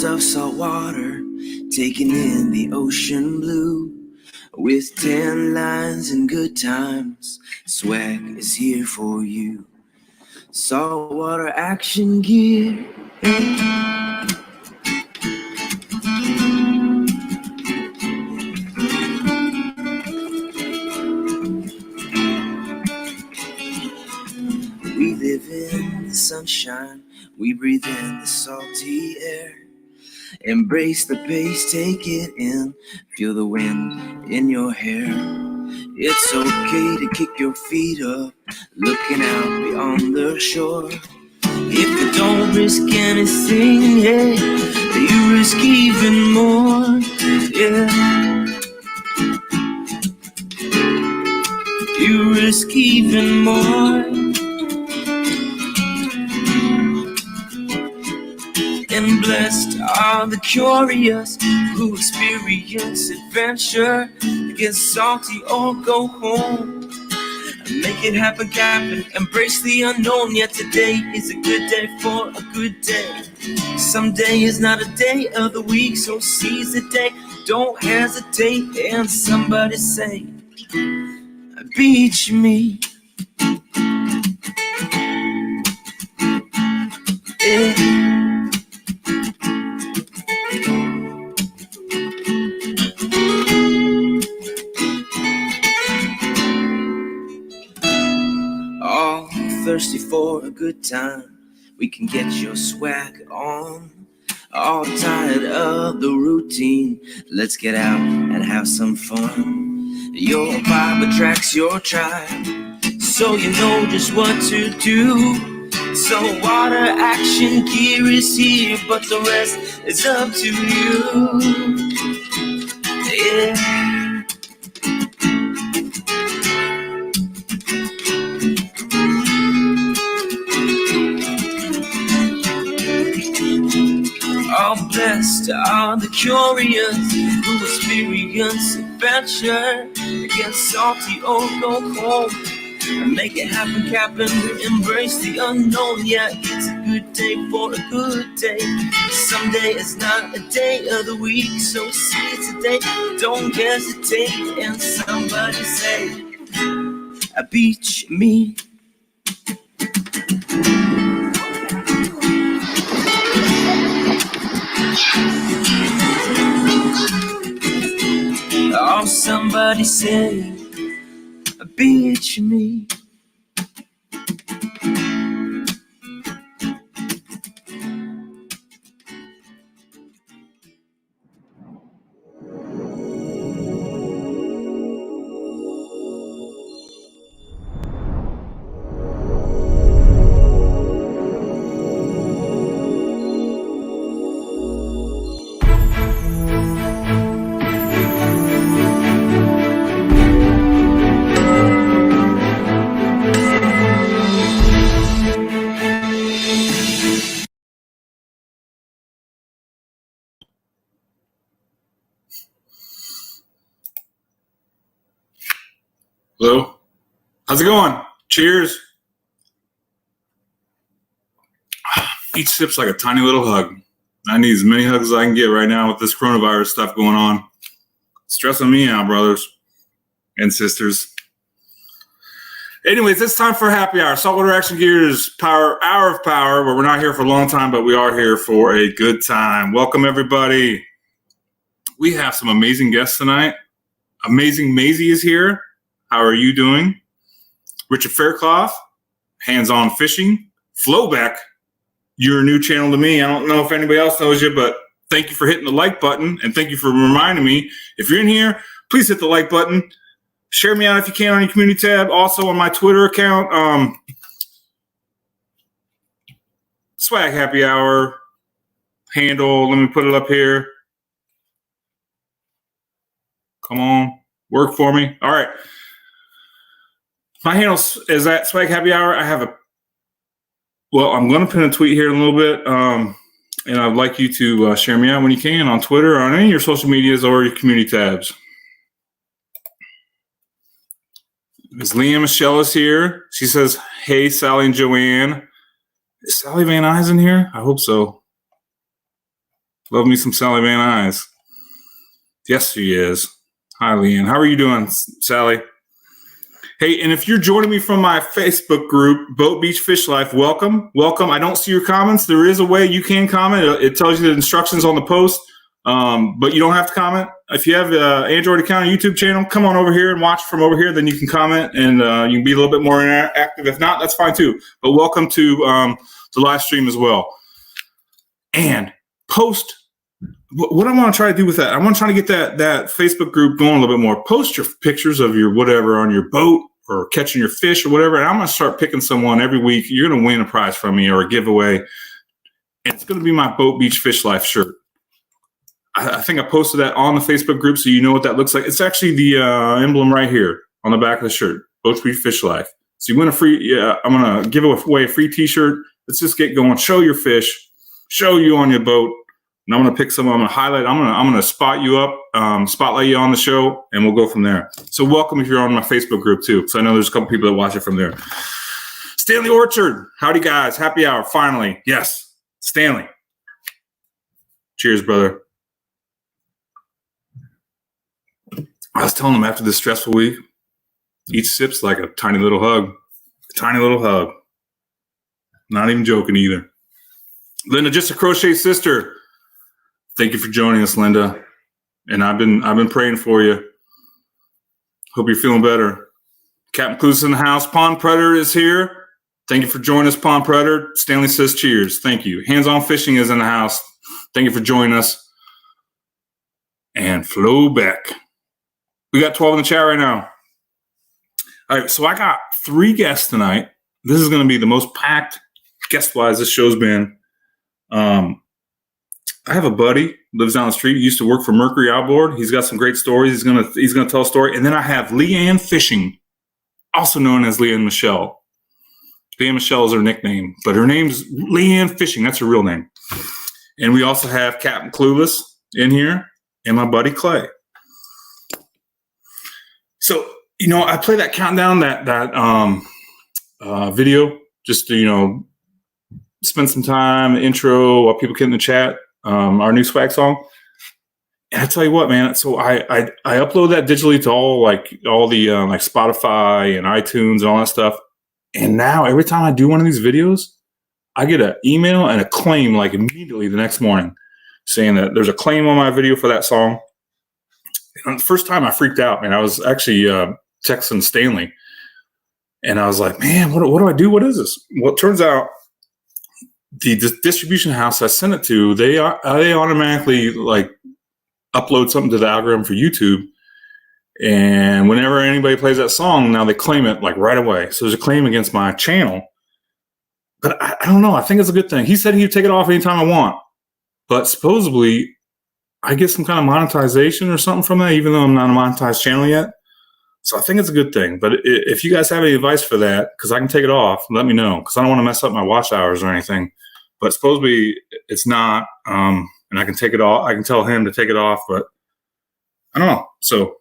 shores of salt water, taking in the ocean blue. With 10 lines and good times, swaɡ is here for you. Saltwater action gear. We live in the sunshine, we breathe in the salty air. Embrace the pace, take it in, feel the wind in your hair. It's okay to kick your feet up, looking out beyond the shore. If you don't risk anything, hey, you risk even more, yeah. You risk even more. And blessed are the curious who experience adventure. Get salty or go home. Make it happen, Captain. Embrace the unknown. Yet today is a good day for a good day. Someday is not a day of the week, so seize the day. Don't hesitate. And somebody say, beach me. Yeah. All thirsty for a good time, we can get your swaɡ on. All tired of the routine, let's get out and have some fun. Your vibe attracts your tribe, so you know just what to do. So water action gear is here, but the rest is up to you. Yeah. All blessed are the curious who experience adventure. Get salty or go home and make it happen, Captain. Embrace the unknown. Yeah, it's a good day for a good day. Someday is not a day of the week, so seize the day. Don't hesitate. And somebody say, beach me. Oh, somebody say, beach me. Hello? How's it going? Cheers. Each sip's like a tiny little hug. I need as many hugs as I can get right now with this coronavirus stuff going on. It's stressing me out, brothers and sisters. Anyways, it's time for happy hour. Saltwater Action Gear's hour of power, where we're not here for a long time, but we are here for a good time. Welcome, everybody. We have some amazing guests tonight. Amazing Maisie is here. How are you doing? Richard Faircloth, Hands-On Fishing. Flowback, you're a new channel to me. I don't know if anybody else knows you, but thank you for hitting the like button, and thank you for reminding me. If you're in here, please hit the like button. Share me out if you can on your community tab. Also on my Twitter account, swaɡ Happy Hour handle. Let me put it up here. Come on, work for me. All right. My handle is at swaɡ Happy Hour. I'm going to pin a tweet here in a little bit, and I'd like you to share me out when you can on Twitter or on any of your social medias or your community tabs. Ms. Leah Michelle is here. She says, hey, Sally and Joanne. Is Sally Van Nuys in here? I hope so. Love me some Sally Van Eyes. Yes, she is. Hi, Leanne. How are you doing, Sally? Hey, and if you're joining me from my Facebook group, Boat Beach Fish Life, welcome. Welcome. I don't see your comments. There is a way you can comment. It tells you the instructions on the post, but you don't have to comment. If you have an Android account or YouTube channel, come on over here and watch from over here. Then you can comment and you can be a little bit more interactive. If not, that's fine too. But welcome to the live stream as well. And post. What I want to try to do with that, I want to try to get that Facebook group going a little bit more. Post your pictures of your whatever on your boat or catching your fish or whatever. And I'm going to start picking someone every week. You're going to win a prize from me or a giveaway. And it's going to be my Boat Beach Fish Life shirt. I think I posted that on the Facebook group so you know what that looks like. It's actually the emblem right here on the back of the shirt, Boat Beach Fish Life. So you win a free, I'm going to give away a free t-shirt. Let's just get going. Show your fish. Show you on your boat. And I'm going to pick someone. I'm going to highlight. I'm going to spot you up, spotlight you on the show, and we'll go from there. So welcome if you're on my Facebook group too. So I know there's a couple people that watch it from there. Stanley Orchard. Howdy, guys. Happy hour. Finally. Yes. Stanley. Cheers, brother. I was telling him after this stressful week, each sip's like a tiny little hug. A tiny little hug. Not even joking either. Linda, just a crochet sister. Thank you for joining us, Linda. And I've been praying for you. Hope you're feeling better. Captain Clues in the house. Pond Predator is here. Thank you for joining us, Pond Predator. Stanley says cheers. Thank you. Hands On Fishing is in the house. Thank you for joining us. And Flo Beck. We got 12 in the chat right now. All right, so I got 3 guests tonight. This is going to be the most packed guest-wise this show's been. I have a buddy, lives down the street. He used to work for Mercury Outboard. He's got some great stories. He's gonna tell a story. And then I have Leanne Fishing, also known as Leanne Michelle. Leanne Michelle is her nickname, but her name's Leanne Fishing. That's her real name. And we also have Captain Clueless in here and my buddy Clay. So, I play that countdown, that video, just to, spend some time, the intro, while people get in the chat. Our new swaɡ song. And I tell you what, man. So I upload that digitally to all the like Spotify and iTunes and all that stuff. And now every time I do one of these videos, I get an email and a claim like immediately the next morning saying that there's a claim on my video for that song. And the first time I freaked out, man. I was actually texting Stanley, and I was like, man, what do I do? What is this? Well, it turns out the distribution house I sent it to, they automatically like upload something to the algorithm for YouTube. And whenever anybody plays that song, now they claim it like right away. So there's a claim against my channel. But I don't know. I think it's a good thing. He said he'd take it off anytime I want. But supposedly I get some kind of monetization or something from that, even though I'm not a monetized channel yet. So I think it's a good thing. But if you guys have any advice for that, because I can take it off, let me know. Because I don't want to mess up my watch hours or anything. But supposedly it's not, and I can take it off. I can tell him to take it off, but I don't know. So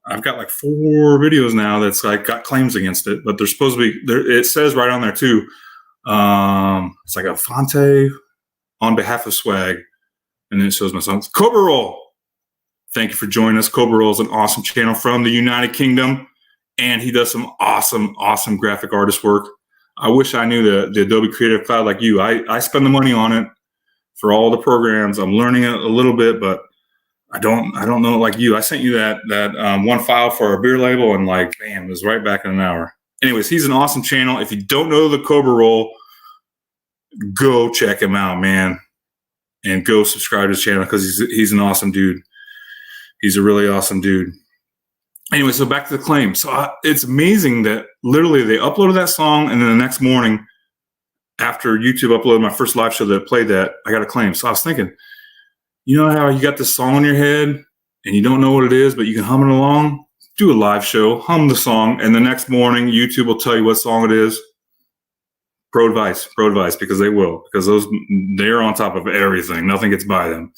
I've got like 4 videos now that's like got claims against it, but they're supposed to be there. It says right on there too. It's like a Fonte on behalf of swaɡ, and then it shows my songs. Cobra Roll. Thank you for joining us. Cobra Roll is an awesome channel from the United Kingdom, and he does some awesome graphic artist work. I wish I knew the Adobe Creative Cloud like you. I spend the money on it for all the programs. I'm learning it a little bit, but I don't know it like you. I sent you that one file for a beer label, and like, bam, it was right back in an hour. Anyways, he's an awesome channel. If you don't know the Cobra Roll, go check him out, man, and go subscribe to his channel because he's an awesome dude. He's a really awesome dude. Anyway, so back to the claim. So it's amazing that literally they uploaded that song, and then the next morning, after YouTube uploaded my first live show that played that, I got a claim. So I was thinking, you know how you got this song in your head and you don't know what it is, but you can hum it along? Do a live show, hum the song, and the next morning YouTube will tell you what song it is. Pro advice, because they will, because they're on top of everything. Nothing gets by them.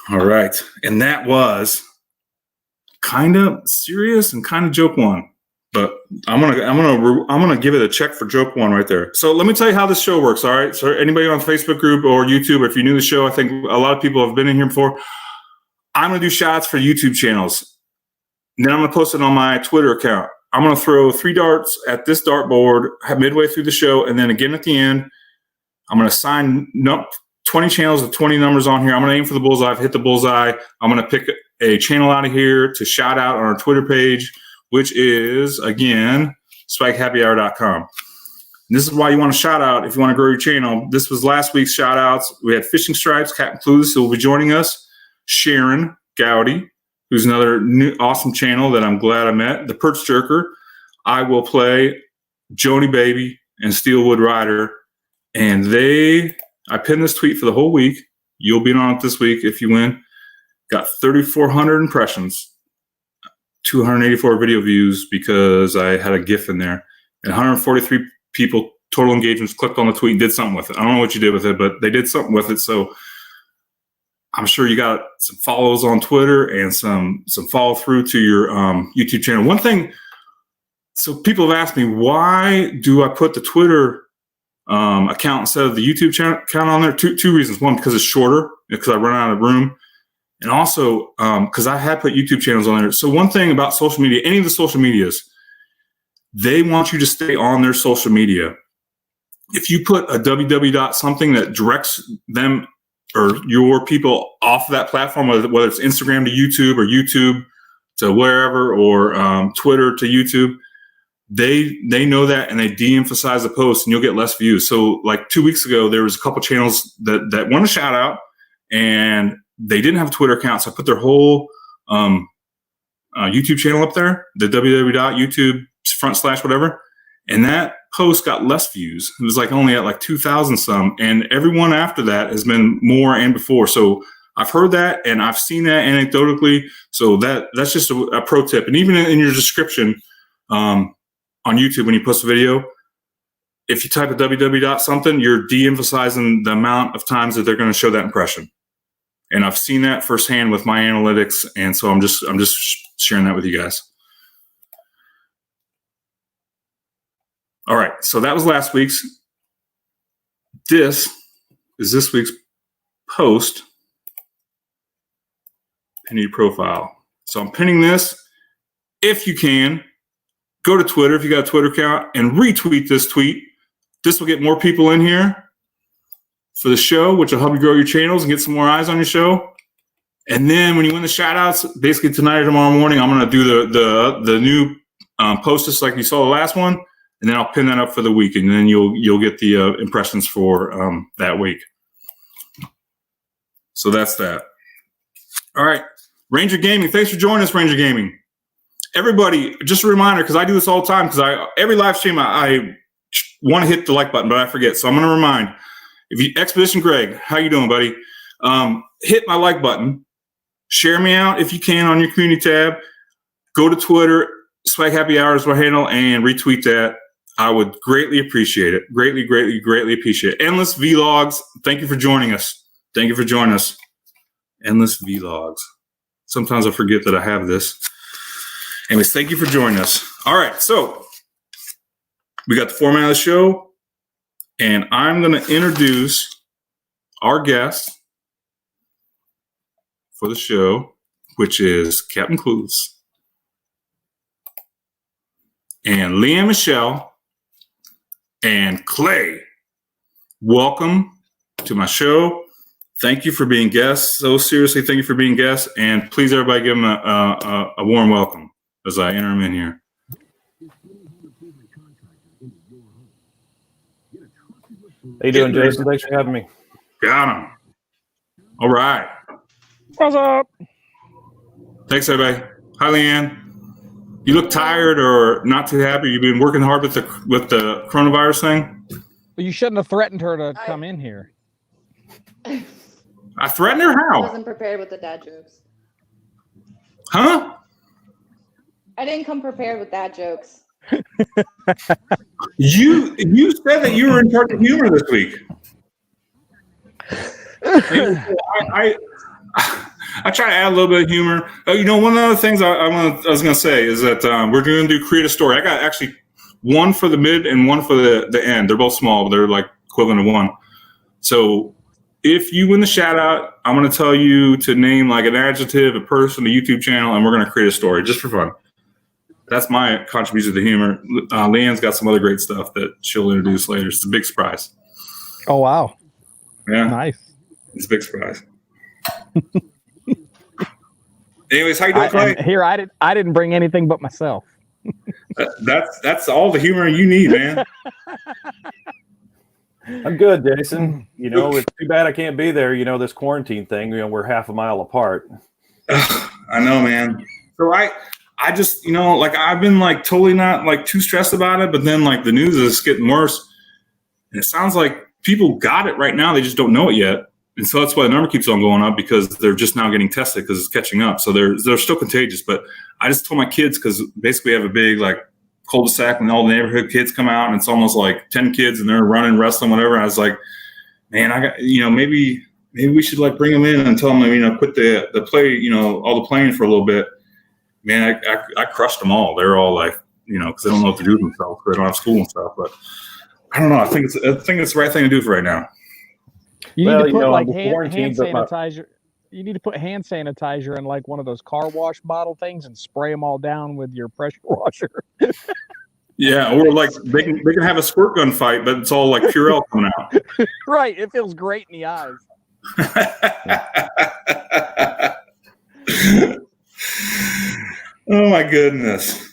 All right, and that was kind of serious and kind of joke one. But I'm gonna give it a check for joke one right there. So let me tell you how this show works. All right. So anybody on Facebook group or YouTube, if you're new to the show, I think a lot of people have been in here before. I'm gonna do shots for YouTube channels. And then I'm gonna post it on my Twitter account. I'm gonna throw 3 darts at this dartboard midway through the show, and then again at the end. I'm gonna assign 20 channels with 20 numbers on here. I'm gonna aim for the bullseye. I've hit the bullseye. I'm gonna pick a channel out of here to shout out on our Twitter page, which is, again, swagghappyhour.com. This is why you want to shout out if you want to grow your channel. This was last week's shout outs. We had Fishing Stripes, Captain Clueless, who will be joining us. Sharon Gowdy, who's another new awesome channel that I'm glad I met. The Perch Jerker. I Will Play, Joni Baby, and Steelwood Rider. And I pinned this tweet for the whole week. You'll be on it this week if you win. Got 3,400 impressions. 284 video views because I had a GIF in there, and 143 people total engagements clicked on the tweet and did something with it. I don't know what you did with it, but they did something with it. So I'm sure you got some follows on Twitter and some follow through to your YouTube channel. One thing, so people have asked me, why do I put the Twitter account instead of the YouTube account on there? Two reasons. One, because it's shorter, because I run out of room. And also, because I had put YouTube channels on there. So one thing about social media, any of the social medias, they want you to stay on their social media. If you put a www something that directs them or your people off of that platform, whether it's Instagram to YouTube or YouTube to wherever, or Twitter to YouTube, they know that and they de-emphasize the post and you'll get less views. So like 2 weeks ago, there was a couple channels that won a shout out and they didn't have a Twitter account, so I put their whole YouTube channel up there, the www.youtube/whatever, and that post got less views. It was like only at like 2,000 some, and everyone after that has been more and before. So I've heard that and I've seen that anecdotally. So that's just a pro tip. And even in your description on YouTube when you post a video, if you type a www something, you're de-emphasizing the amount of times that they're going to show that impression. And I've seen that firsthand with my analytics, and so I'm just sharing that with you guys. All right, so that was last week's. This is this week's post. Pin your profile. So I'm pinning this. If you can, go to Twitter if you got a Twitter account and retweet this tweet. This will get more people in here for the show, which will help you grow your channels and get some more eyes on your show. And then when you win the shout outs, basically tonight or tomorrow morning, I'm going to do the new post just like you saw the last one. And then I'll pin that up for the week. And then you'll get the impressions for that week. So that's that. All right. Ranger Gaming. Thanks for joining us, Ranger Gaming. Everybody, just a reminder, because I do this all the time, because every live stream I want to hit the like button, but I forget. So I'm going to remind. Expedition Greg, how you doing, buddy? Hit my like button. Share me out if you can on your community tab. Go to Twitter, Swag Happy Hour is my handle, and retweet that. I would greatly appreciate it. Greatly, greatly, greatly appreciate it. Endless Vlogs, thank you for joining us. Thank you for joining us. Endless Vlogs. Sometimes I forget that I have this. Anyways, thank you for joining us. All right, so we got the format of the show. And I'm going to introduce our guest for the show, which is Captain Clueless and Leanne Michelle and Clay. Welcome to my show. Thank you for being guests. So seriously, thank you for being guests. And please, everybody, give them a warm welcome as I enter them in here. How you doing, Jason? Thanks for having me. Got him. All right. What's up? Thanks, everybody. Hi, Leanne. You look tired or not too happy. You've been working hard with the coronavirus thing. Well, you shouldn't have threatened her to come in here. I threatened her? How? I wasn't prepared with the dad jokes. Huh? I didn't come prepared with dad jokes. You said that you were in charge of humor this week. I try to add a little bit of humor. One of the things I was going to say is that we're going to do create a story. I got actually one for the mid and one for the end. They're both small. They're like equivalent to one. So if you win the shout out, I'm going to tell you to name like an adjective, a person, a YouTube channel, and we're going to create a story just for fun. That's my contribution to humor. Leanne's got some other great stuff that she'll introduce later. It's a big surprise. Oh, wow. Yeah. Nice. It's a big surprise. Anyways, how you doing, Clay? Here, I didn't bring anything but myself. That's all the humor you need, man. I'm good, Jason. It's too bad I can't be there. This quarantine thing, we're half a mile apart. I know, man. So I just, I've been like totally not like too stressed about it, but then like the news is getting worse. And it sounds like people got it right now. They just don't know it yet. And so that's why the number keeps on going up, because they're just now getting tested because it's catching up. So they're still contagious. But I just told my kids, because basically we have a big like cul-de-sac and all the neighborhood kids come out, and it's almost like 10 kids and they're running, wrestling, whatever. And I was like, man, I got, maybe we should like bring them in and tell them, quit the play, all the playing for a little bit. Man, I crushed them all. They're all like, because they don't know what to do with themselves. They don't have school and stuff. But I don't know. I think it's the right thing to do for right now. You need to put like hand sanitizer. You need to put hand sanitizer in like one of those car wash bottle things and spray them all down with your pressure washer. Yeah, or like they can have a squirt gun fight, but it's all like Purell coming out. Right. It feels great in the eyes. Oh my goodness.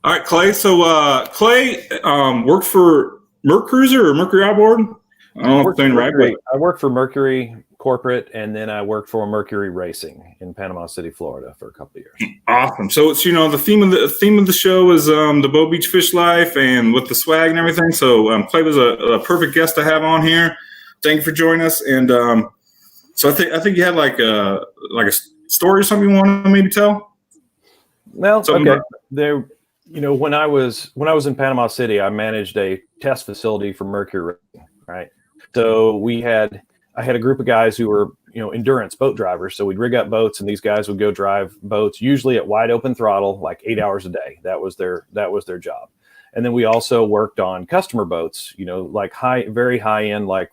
All right, Clay. So Clay worked for Cruiser or Mercury Outboard? I don't know if I'm saying right, but I worked for Mercury Corporate, and then I worked for Mercury Racing in Panama City, Florida, for a couple of years. Awesome. So it's the theme of the show is the Bow Beach fish life and with the swaɡ and everything. So Clay was a perfect guest to have on here. Thank you for joining us. And so I think you had like a story or something you want to maybe tell. Well, okay. When I was in Panama City, I managed a test facility for Mercury Racing, right? So I had a group of guys who were, endurance boat drivers. So we'd rig up boats, and these guys would go drive boats, usually at wide open throttle, like 8 hours a day. That was their job. And then we also worked on customer boats, like very high end, like,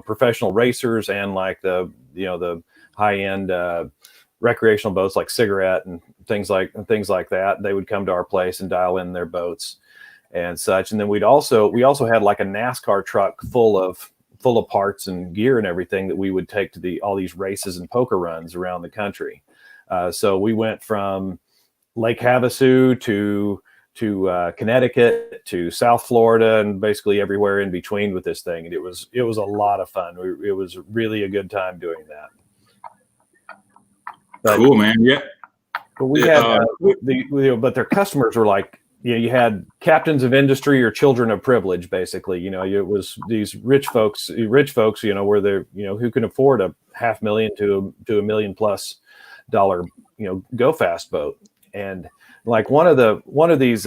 professional racers, and like the high end recreational boats like Cigarette and things like that. They would come to our place and dial in their boats and such. And then we also had like a NASCAR truck full of parts and gear and everything that we would take to all these races and poker runs around the country. So we went from Lake Havasu to Connecticut to South Florida and basically everywhere in between with this thing. And it was a lot of fun. It was really a good time doing that. But, cool, man. Yeah. But we had, but their customers were like, you had captains of industry or children of privilege, basically. It was these rich folks, where they're, who can afford a $500,000 to $1 million+ go fast boat. And like one of these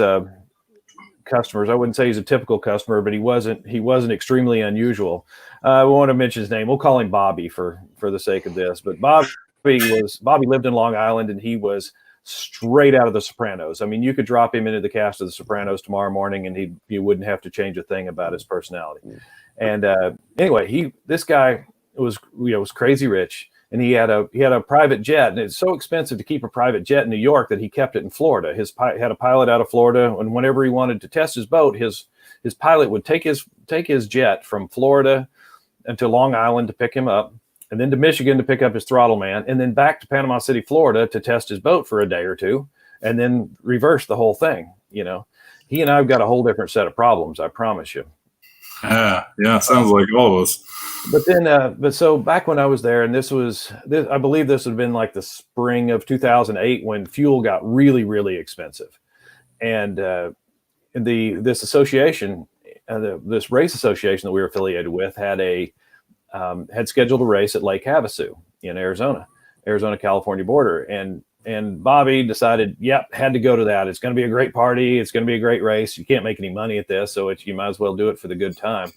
customers, I wouldn't say he's a typical customer, but he wasn't extremely unusual. We want to mention his name. We'll call him Bobby for the sake of this. But Bobby lived in Long Island, and he was straight out of The Sopranos. I mean, you could drop him into the cast of The Sopranos tomorrow morning, and you wouldn't have to change a thing about his personality. And anyway, this guy was crazy rich, and he had a private jet, and it's so expensive to keep a private jet in New York that he kept it in Florida. Had a pilot out of Florida, and whenever he wanted to test his boat, his pilot would take his jet from Florida into Long Island to pick him up, and then to Michigan to pick up his throttle man, and then back to Panama City, Florida to test his boat for a day or two, and then reverse the whole thing. He and I've got a whole different set of problems, I promise you. Yeah, sounds like all of us. But so back when I was there, and I believe this would have been like the spring of 2008 when fuel got really, really expensive. And this association, this race association that we were affiliated with had scheduled a race at Lake Havasu in Arizona, California border. And Bobby decided, had to go to that. It's going to be a great party. It's going to be a great race. You can't make any money at this, so you might as well do it for the good time.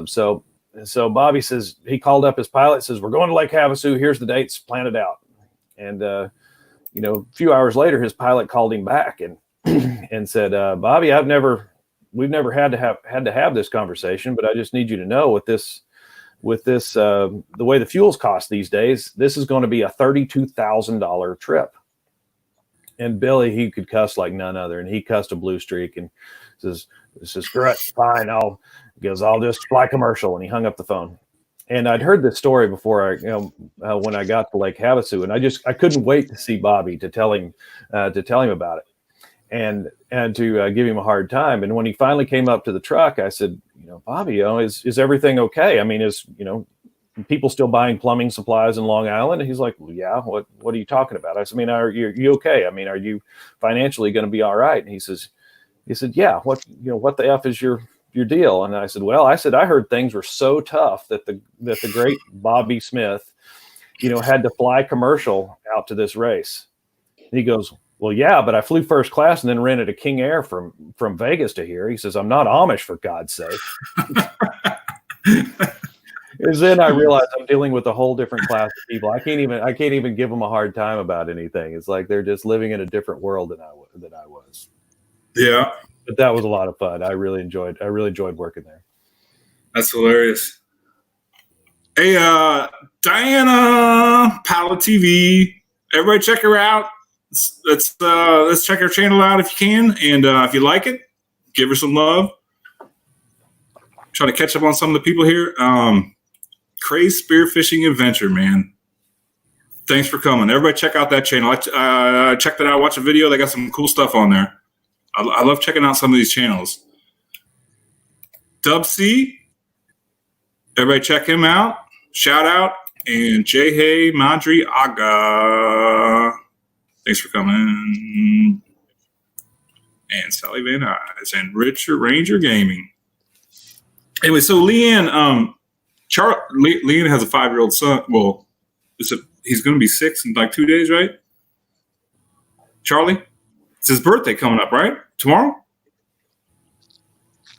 So so Bobby says, he called up his pilot, says, we're going to Lake Havasu. Here's the dates, plan it out. And, a few hours later, his pilot called him back and, and said, Bobby, we've never had to have this conversation, but I just need you to know with this, the way the fuels cost these days, this is going to be a $32,000 trip. And Billy, he could cuss like none other, and he cussed a blue streak and says, "This is great, fine. I'll just fly commercial." And he hung up the phone. And I'd heard this story before, when I got to Lake Havasu, and I couldn't wait to see Bobby to tell him about it, and to give him a hard time. And when he finally came up to the truck, I said, Bobby, is everything okay? I mean, people still buying plumbing supplies in Long Island? And he's like, well, yeah. What are you talking about? I said, are you okay? I mean, are you financially going to be all right? And he said, yeah. What the F is your deal? And I said, I heard things were so tough that the great Bobby Smith, had to fly commercial out to this race. And he goes, well, yeah, but I flew first class and then rented a King Air from Vegas to here. He says, I'm not Amish, for God's sake. Because then I realized I'm dealing with a whole different class of people. I can't even give them a hard time about anything. It's like they're just living in a different world than I was. Yeah. But that was a lot of fun. I really enjoyed working there. That's hilarious. Hey, Diana, Pala TV. Everybody check her out. Let's check her channel out if you can. And if you like it, give her some love. Try to catch up on some of the people here. Crazy Spearfishing Adventure, man. Thanks for coming. Everybody check out that channel. I checked it out, watched a video. They got some cool stuff on there. I love checking out some of these channels. Dub C. Everybody check him out. Shout out. And Jay Madri Aga. Thanks for coming. And Sally Van Nuys and Richard Ranger Gaming. Anyway, so Leanne, Leanne has a 5-year-old son. Well, he's going to be 6 in like 2 days, right? Charlie, it's his birthday coming up, right? Tomorrow?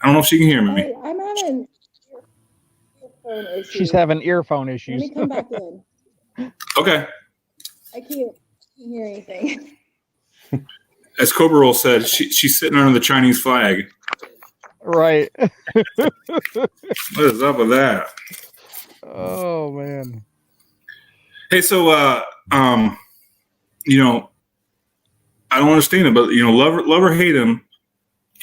I don't know if she can hear me. I'm having earphone issues. She's having earphone issues. Let me come back in. Okay. I can't hear anything. As Cobra Roll said, she's sitting under the Chinese flag. Right. What is up with that? Oh man. Hey, so I don't understand it, but love or hate him.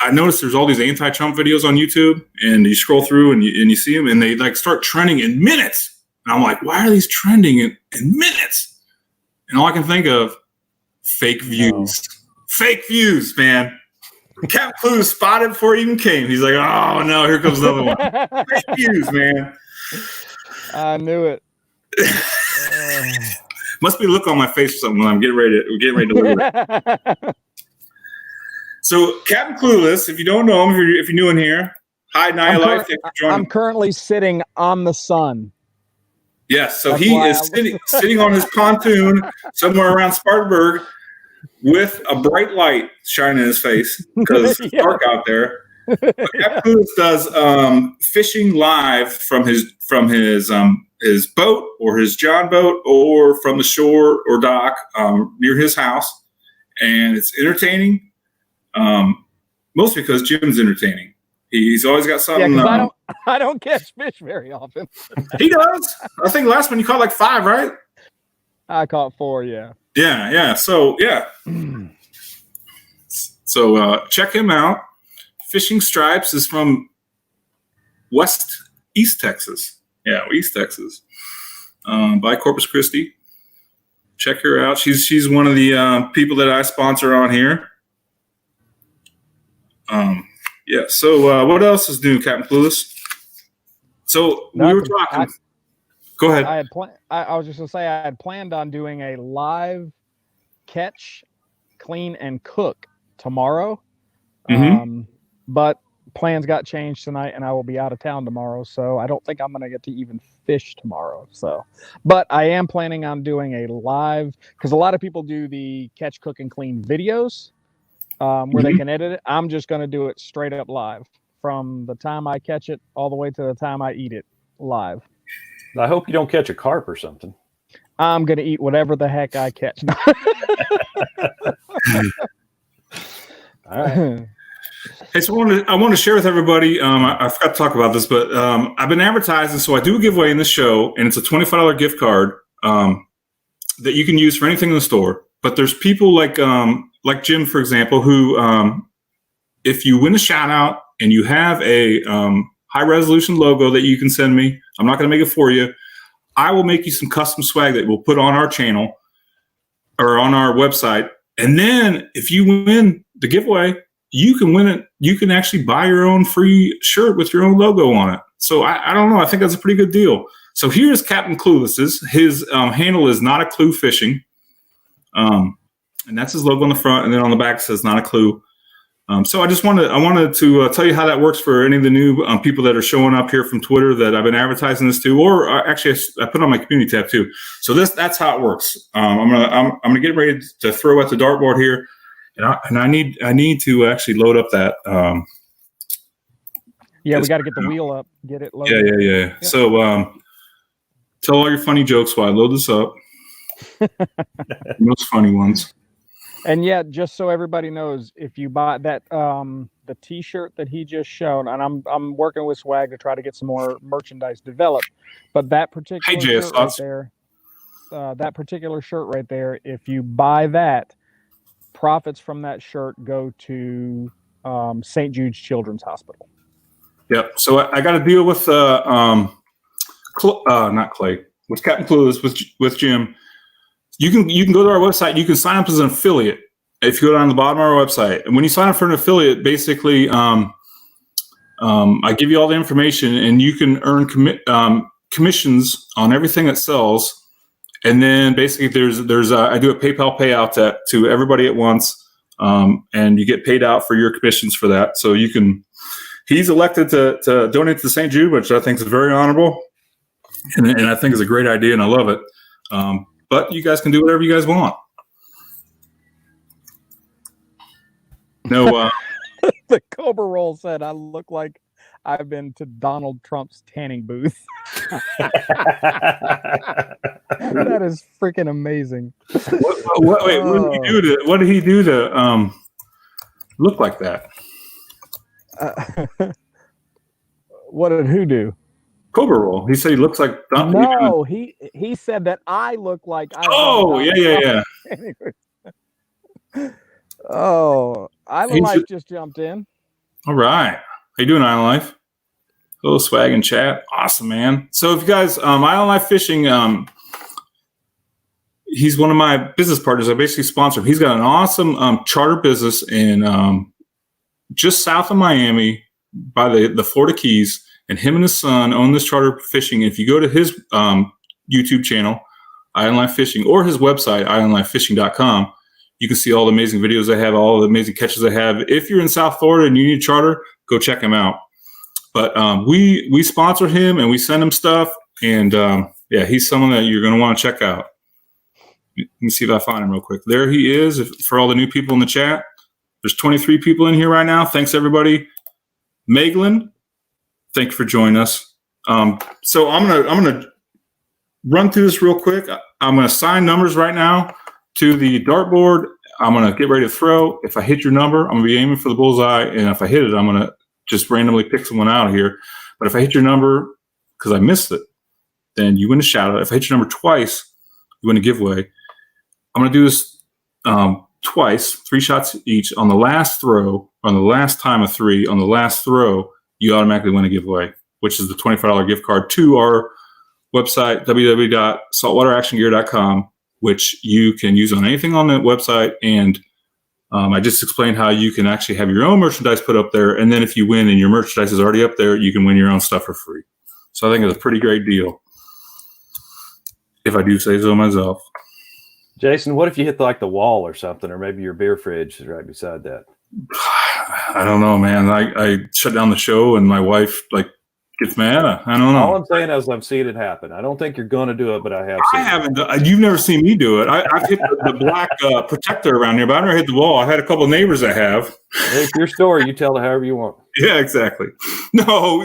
I noticed there's all these anti-Trump videos on YouTube, and you scroll through and you see them, and they like start trending in minutes. And I'm like, why are these trending in minutes? And all I can think of, fake views. Fake views, man. Captain Clue spotted before he even came. He's like, oh no, here comes another one. Fake views, man. I knew it. Must be a look on my face or something when I'm getting ready to deliver. So Captain Clueless, if you don't know him, if you're new in here, hi, Nia Life. I'm currently sitting on the sun. Yes, so he is sitting on his pontoon somewhere around Spartanburg with a bright light shining in his face because it's dark out there. But Captain Clueless does fishing live from his boat or his John boat or from the shore or dock near his house, and it's entertaining. Mostly because Jim's entertaining. He's always got something. Yeah, I don't catch fish very often. He does. I think last one you caught like 5, right? I caught 4. Yeah. Yeah. So yeah. So check him out. Fishing Stripes is from East Texas. Yeah, East Texas. By Corpus Christi. Check her out. She's one of the people that I sponsor on here. Yeah. So what else is new, Captain Clueless? So we were talking. Go ahead. I was just gonna say I had planned on doing a live catch, clean, and cook tomorrow. Mm-hmm. But plans got changed tonight, and I will be out of town tomorrow, so I don't think I'm gonna get to even fish tomorrow. So, but I am planning on doing a live because a lot of people do the catch, cook, and clean videos. Where they can edit it. I'm just going to do it straight up live from the time I catch it all the way to the time I eat it. live. I hope you don't catch a carp or something. I'm going to eat whatever the heck I catch. All right. Hey, so I want to share with everybody. I forgot to talk about this, but I've been advertising. So I do a giveaway in the show, and it's a $25 gift card that you can use for anything in the store. But there's people like Jim, for example, who, if you win a shout out and you have a high resolution logo that you can send me, I'm not going to make it for you. I will make you some custom swag that we'll put on our channel or on our website. And then if you win the giveaway, you can win it. You can actually buy your own free shirt with your own logo on it. So I don't know. I think that's a pretty good deal. So here's Captain Clueless's. His handle is Not a Clue Fishing. And that's his logo on the front. And then on the back it says Not a Clue. So I wanted to tell you how that works for any of the new people that are showing up here from Twitter that I've been advertising this to, or actually I put on my community tab too. So that's how it works. I'm gonna get ready to throw at the dartboard here, and I need to actually load up that. Yeah, we got to get the wheel up, get it loaded. Yeah. Yep. So tell all your funny jokes while I load this up. Most funny ones. And yet, just so everybody knows, if you buy that the T-shirt that he just showed, and I'm working with swaɡ to try to get some more merchandise developed, but that particular shirt right there, that particular shirt right there, if you buy that, profits from that shirt go to St. Jude's Children's Hospital. Yep. So I got to deal with not Clay, with Captain Clueless, with Jim. You can go to our website. You can sign up as an affiliate if you go down to the bottom of our website. And when you sign up for an affiliate, basically, I give you all the information, and you can earn commissions on everything that sells. And then basically, there's I do a PayPal payout to everybody at once, and you get paid out for your commissions for that. So you can. He's elected to donate to St. Jude, which I think is very honorable, and I think is a great idea, and I love it. But you guys can do whatever you guys want. No. The Cobra Roll said, "I look like I've been to Donald Trump's tanning booth." That is freaking amazing. What did he do to look like that? What did who do? Cobra Roll. He said he looks like Donald. No, he said that I look like. Yeah. Oh, Island Life just jumped in. All right. How you doing, Island Life? Hello, swaɡ in chat. Awesome, man. So if you guys, Island Life Fishing, he's one of my business partners. I basically sponsor him. He's got an awesome charter business in just south of Miami by the Florida Keys. And him and his son own this charter fishing. If you go to his YouTube channel, Island Life Fishing, or his website, islandlifefishing.com, you can see all the amazing videos they have, all the amazing catches they have. If you're in South Florida and you need a charter, go check him out. But we sponsor him and we send him stuff. And he's someone that you're going to want to check out. Let me see if I find him real quick. There he is. For all the new people in the chat, there's 23 people in here right now. Thanks, everybody. Meglin, thank you for joining us. So I'm gonna run through this real quick. I'm gonna assign numbers right now to the dartboard. I'm gonna get ready to throw. If I hit your number, I'm gonna be aiming for the bullseye, and if I hit it, I'm gonna just randomly pick someone out of here. But if I hit your number because I missed it, then you win a shout out. If I hit your number twice, you win a giveaway. I'm gonna do this twice, 3 shots each. On the last throw, on the last time of 3, on the last throw, you automatically win a giveaway, which is the $25 gift card to our website, www.saltwateractiongear.com, which you can use on anything on the website. And I just explained how you can actually have your own merchandise put up there. And then if you win and your merchandise is already up there, you can win your own stuff for free. So I think it's a pretty great deal, if I do say so myself. Jason, what if you hit the wall or something, or maybe your beer fridge is right beside that? I don't know, man. I shut down the show and my wife gets mad. I don't know. All I'm saying is I've seen it happen. I don't think you're going to do it, but I have seen it. You've never seen me do it. I've hit the black protector around here, but I've never hit the wall. I've had a couple of neighbors that have. It's your story. You tell it however you want. Yeah, exactly. No.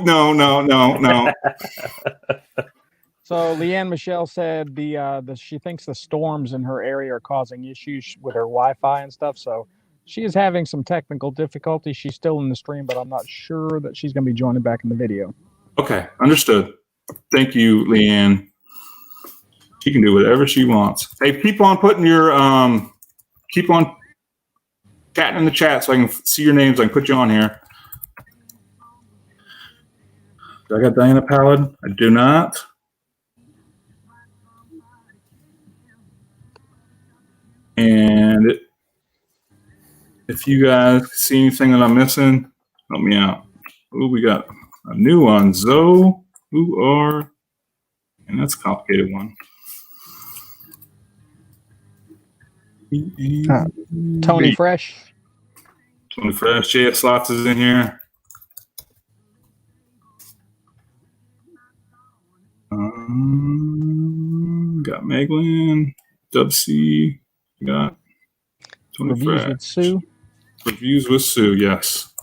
So Leanne Michelle said she thinks the storms in her area are causing issues with her Wi-Fi and stuff. So she is having some technical difficulties. She's still in the stream, but I'm not sure that she's going to be joining back in the video. Okay, understood. Thank you, Leanne. She can do whatever she wants. Hey, keep on putting your keep on chatting in the chat so I can see your names. I can put you on here. Do I got Diana Pallid? I do not. And if you guys see anything that I'm missing, help me out. Oh, we got a new one. Zoe, who are, and that's a complicated one. Tony Fresh. Tony Fresh. JS Slots is in here. Got Meglin, Dub C. Got Tony Reviews Fresh. with Sue. Reviews with Sue, yes.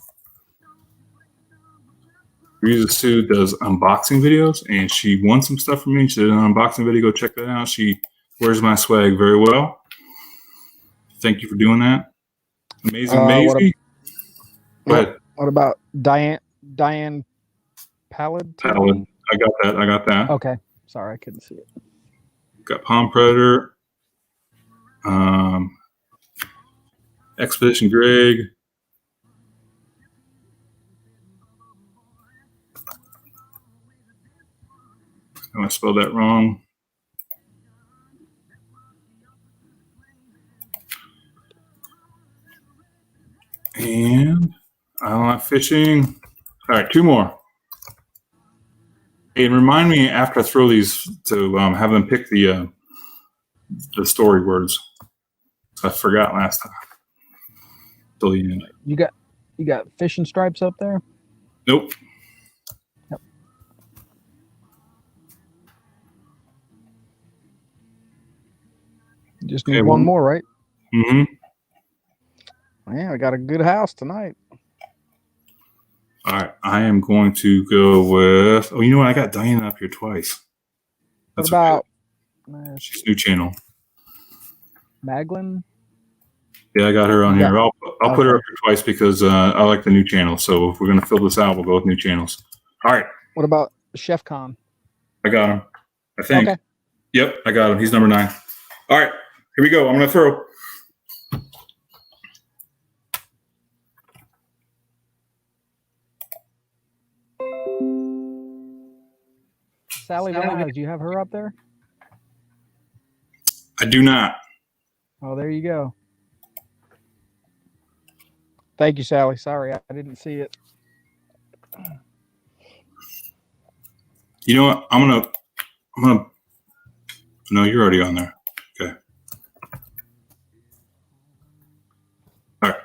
Reviews with Sue does unboxing videos, and she won some stuff from me. She did an unboxing video. Go check that out. She wears my swag very well. Thank you for doing that. Amazing. What about Diane Pallid? Pallid. I got that. Okay. Sorry, I couldn't see it. Got Palm Predator. Expedition Greg. I spelled that wrong. And I like fishing. All right, two more. Hey, and remind me after I throw these to have them pick the story words. I forgot last time. Till the end. You got fishing stripes up there? Nope. Yep. You just need one more, right? Mm-hmm. Man, I got a good house tonight. All right, I am going to go with. Oh, you know what? I got Diana up here twice. What about? Okay. She's new channel. Maglin? Yeah, I got her on here. I'll put her up here twice because I like the new channel. So if we're gonna fill this out, we'll go with new channels. All right. What about Chef Con? I got him. I think. Okay. Yep, I got him. He's number 9. All right, here we go. I'm gonna throw. Sally Vanna, do you have her up there? I do not. Oh, there you go. Thank you, Sally. Sorry, I didn't see it. You know what? I'm gonna. No, you're already on there. Okay. All right.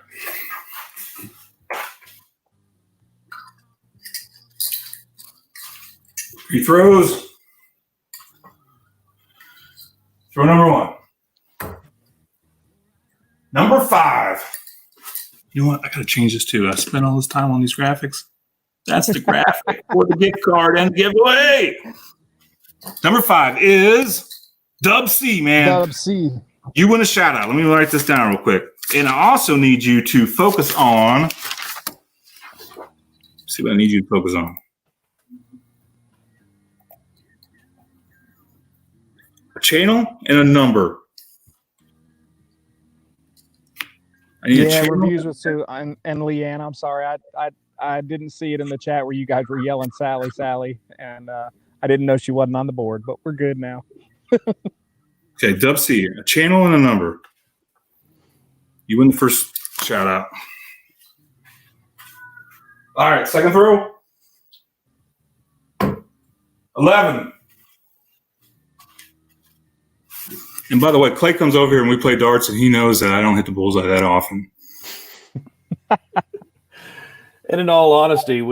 He throws. Throw number 1. Number 5. You know what? I gotta change this too. I spent all this time on these graphics. That's the graphic for the gift card and giveaway. Number 5 is Dub C, man. Dub C. You win a shout out. Let me write this down real quick. And I also need you to focus on. See what I need you to focus on. A channel and a number. I need a channel. Reviews with Sue and Leanne. I'm sorry, I didn't see it in the chat where you guys were yelling Sally, and I didn't know she wasn't on the board, but we're good now. Okay, Dub C, a channel and a number. You win the first shout out. All right, second throw. 11. And by the way, Clay comes over here and we play darts, and he knows that I don't hit the bullseye that often. And in all honesty,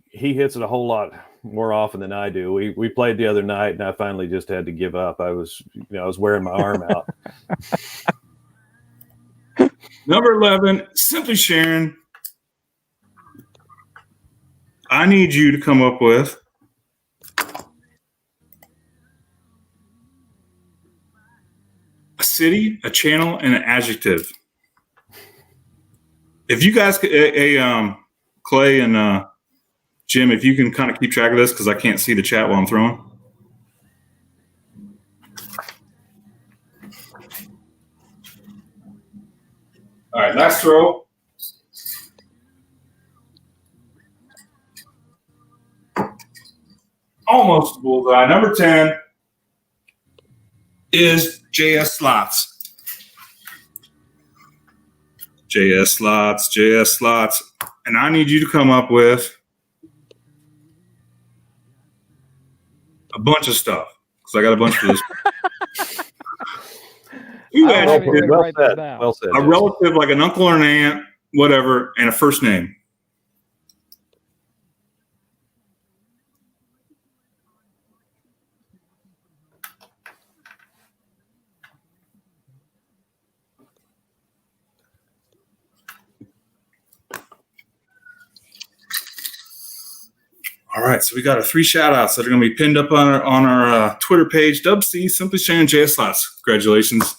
he hits it a whole lot more often than I do. We played the other night, and I finally just had to give up. I was wearing my arm out. Number 11, Simply Sharon. I need you to come up with a city, a channel, and an adjective. If you guys, Clay and Jim, if you can kind of keep track of this, because I can't see the chat while I'm throwing. All right, last throw. Almost bullseye. Number 10 is JS slots. JS slots, JS slots. And I need you to come up with a bunch of stuff, because I got a bunch of this. Well said. A relative, like an uncle or an aunt, whatever, and a first name. All right, so we got our 3 shout-outs that are going to be pinned up on our Twitter page. Dub C, Simply Shannon, JS Slots. Congratulations.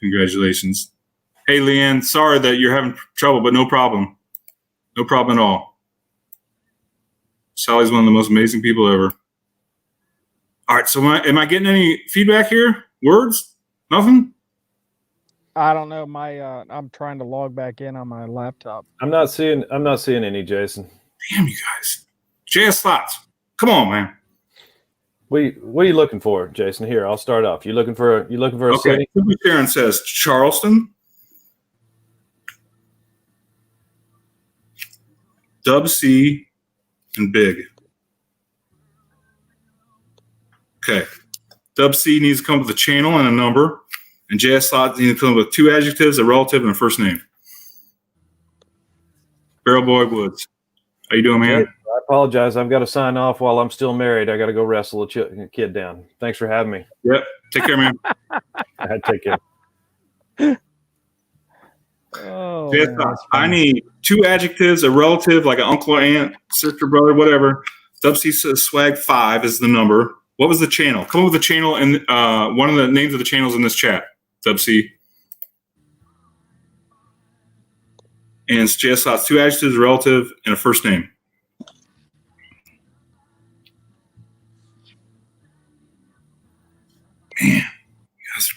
Congratulations. Hey, Leanne, sorry that you're having trouble, but no problem. No problem at all. Sally's one of the most amazing people ever. All right, so am I getting any feedback here? Words? Nothing? I don't know. I'm trying to log back in on my laptop. I'm not seeing any, Jason. Damn, you guys. JS Slots. Come on, man. What are you looking for, Jason? Here, I'll start off. You looking for a city? Sharon says Charleston. Dub C and big. Okay. Dub C needs to come up with a channel and a number, and JS Slots needs to come up with 2 adjectives, a relative, and a first name. Barrel Boy Woods. How you doing, man? I apologize. I've got to sign off while I'm still married. I got to go wrestle a kid down. Thanks for having me. Yep. Take care, man. I take care. Oh, JS Slots. I need 2 adjectives, a relative, like an uncle or aunt, sister, brother, whatever. Dub C says swaɡ 5 is the number. What was the channel? Come up with a channel and one of the names of the channels in this chat. Dub C. And it's JS Slots, 2 adjectives, a relative, and a first name. Man, guys,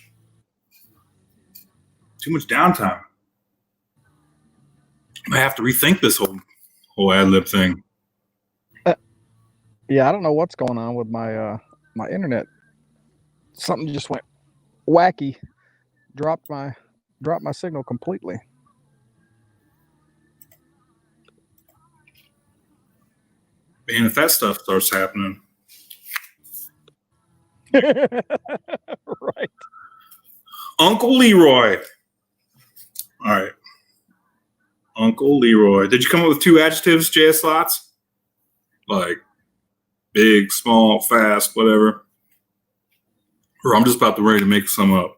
too much downtime. I have to rethink this whole ad lib thing. Yeah, I don't know what's going on with my my internet. Something just went wacky. Dropped my signal completely. Man, if that stuff starts happening. Right. Uncle Leroy. All right. Uncle Leroy. Did you come up with 2 adjectives, JS Slots? Like big, small, fast, whatever. Or I'm just about to ready to make some up.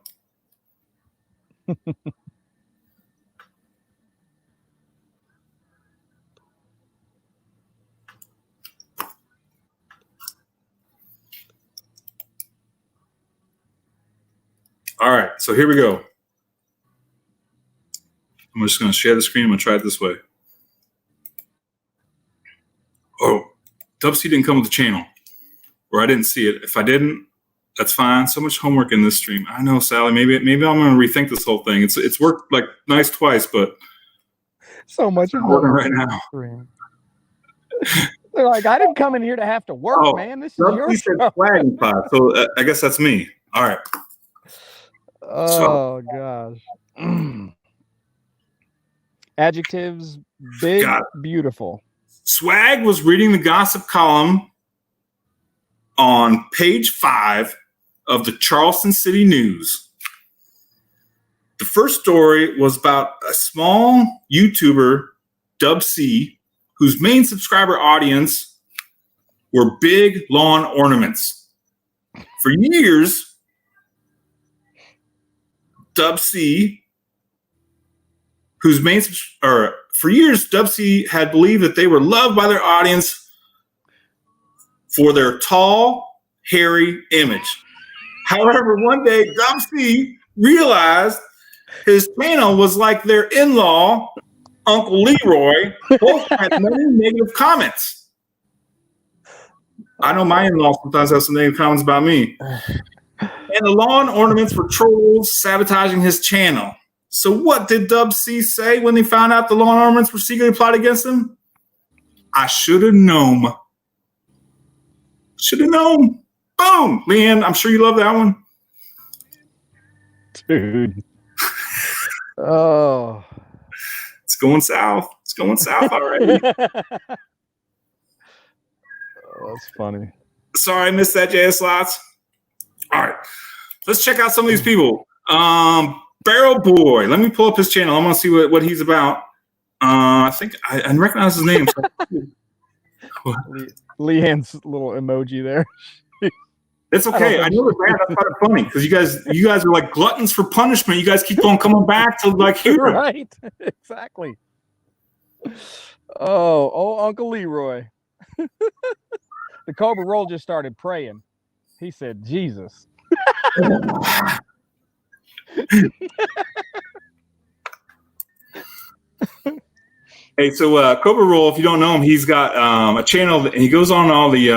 All right, so here we go. I'm just going to share the screen. I'm going to try it this way. Oh, Dub C didn't come with the channel, or I didn't see it. If I didn't, that's fine. So much homework in this stream. I know, Sally. Maybe I'm going to rethink this whole thing. It's worked like nice twice, but so much it's working right now. They're like, I didn't come in here to have to work, man. This is your show. Swagging pod, so I guess that's me. All right. Oh gosh. Adjectives: big, beautiful. Swaɡ was reading the gossip column on page 5 of the Charleston City News. The first story was about a small YouTuber, Dub C, whose main subscriber audience were big lawn ornaments. For years, Dub C, whose main for years, Dub C had believed that they were loved by their audience for their tall, hairy image. However, one day, Dub C realized his channel was like their in-law, Uncle Leroy. Both had many negative comments. I know my in-laws sometimes have some negative comments about me. And the lawn ornaments were trolls sabotaging his channel. So what did Dub C say when they found out the lawn ornaments were secretly plotted against him? I should have known. Should have known. Boom. Leanne, I'm sure you love that one. Dude. Oh. It's going south. It's going south already. Oh, that's funny. Sorry, I missed that, JS Slots. All right. Let's check out some of these people. Barrel Boy. Let me pull up his channel. I want to see what he's about. I think I recognize his name. Leanne's little emoji there. It's okay. I know it's bad. That's kind of funny because you guys are like gluttons for punishment. You guys keep on coming back to like here. Right. Exactly. Oh, Uncle Leroy. The Cobra Roll just started praying. He said, Jesus. Hey, so Cobra Roll, if you don't know him, he's got a channel and he goes on all the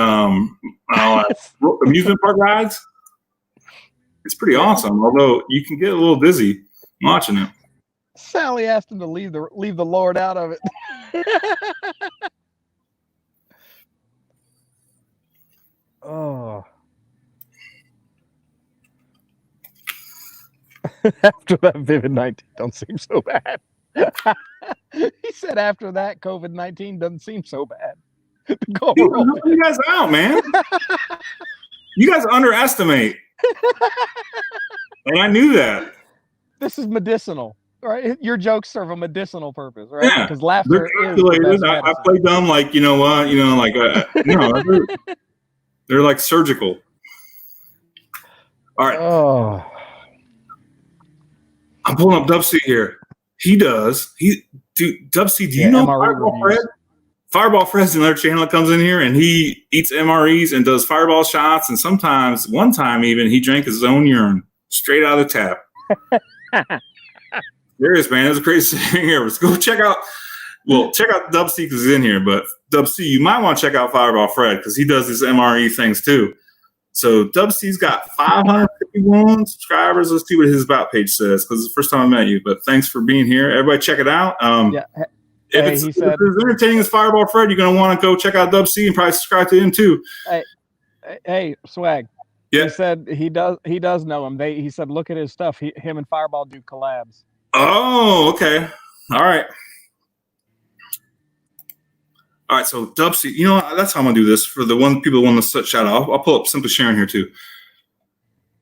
amusement park rides. It's pretty awesome, although you can get a little dizzy watching it. Sally asked him to leave the Lord out of it. Oh. After that, COVID-19 don't seem so bad. He said after that, COVID-19 doesn't seem so bad. You guys out, man. You guys underestimate. And I knew that. This is medicinal, right? Your jokes serve a medicinal purpose, right? Yeah, because laughter they're calculated. is the best I play dumb, like, you know what? You know, like, no, they're like surgical. All right. Oh. I'm pulling up Dub C here. Dub C, do you know Fireball Fred? Fireball Fred's another channel that comes in here, and he eats MREs and does fireball shots, and sometimes, one time even, he drank his own urine straight out of the tap. Serious, man. It was a crazy thing here. Let's go check out Dub C because he's in here, but Dub C, you might want to check out Fireball Fred because he does these MRE things too. So Dub C's got 551 subscribers. Let's see what his about page says because it's the first time I met you. But thanks for being here. Everybody check it out. If it's as entertaining as Fireball Fred, you're going to want to go check out Dub C and probably subscribe to him too. Hey, swaɡ. Yeah. He said he does know him. He said, look at his stuff. Him and Fireball do collabs. Oh, okay. All right. All right, so Dub C, you know what? That's how I'm gonna do this for the people who want to shout out. I'll pull up Simply Sharon here too.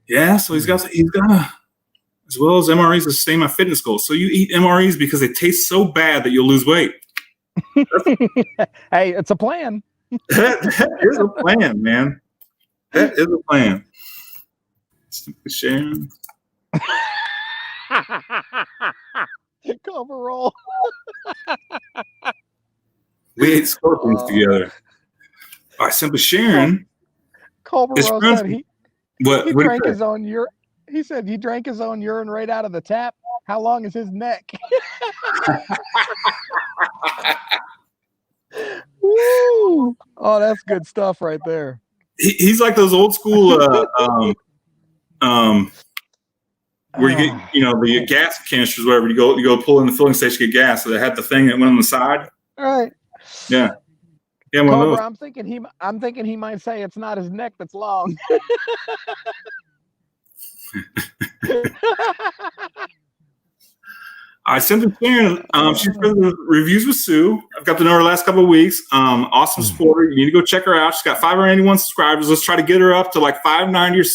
Yeah, so he's got as well as MREs to sustain my fitness goals. So you eat MREs because they taste so bad that you'll lose weight. Hey, it's a plan. That is a plan, man. That is a plan. Simply Sharon. Cover roll. We ate scorpions together. All right, Simply Sharon. Culver said he drank his own urine. He said he drank his own urine right out of the tap. How long is his neck? Woo! Oh, that's good stuff right there. He's like those old school where you get, the gas canisters, wherever you go pull in the filling station, get gas. So they had the thing that went on the side. All right. Yeah. Yeah, one of those. I'm thinking he might say it's not his neck that's long. I sent it Sharon. She's for the reviews with Sue. I've got to know her the last couple of weeks. Awesome supporter. You need to go check her out. She's got 581 subscribers. Let's try to get her up to like 590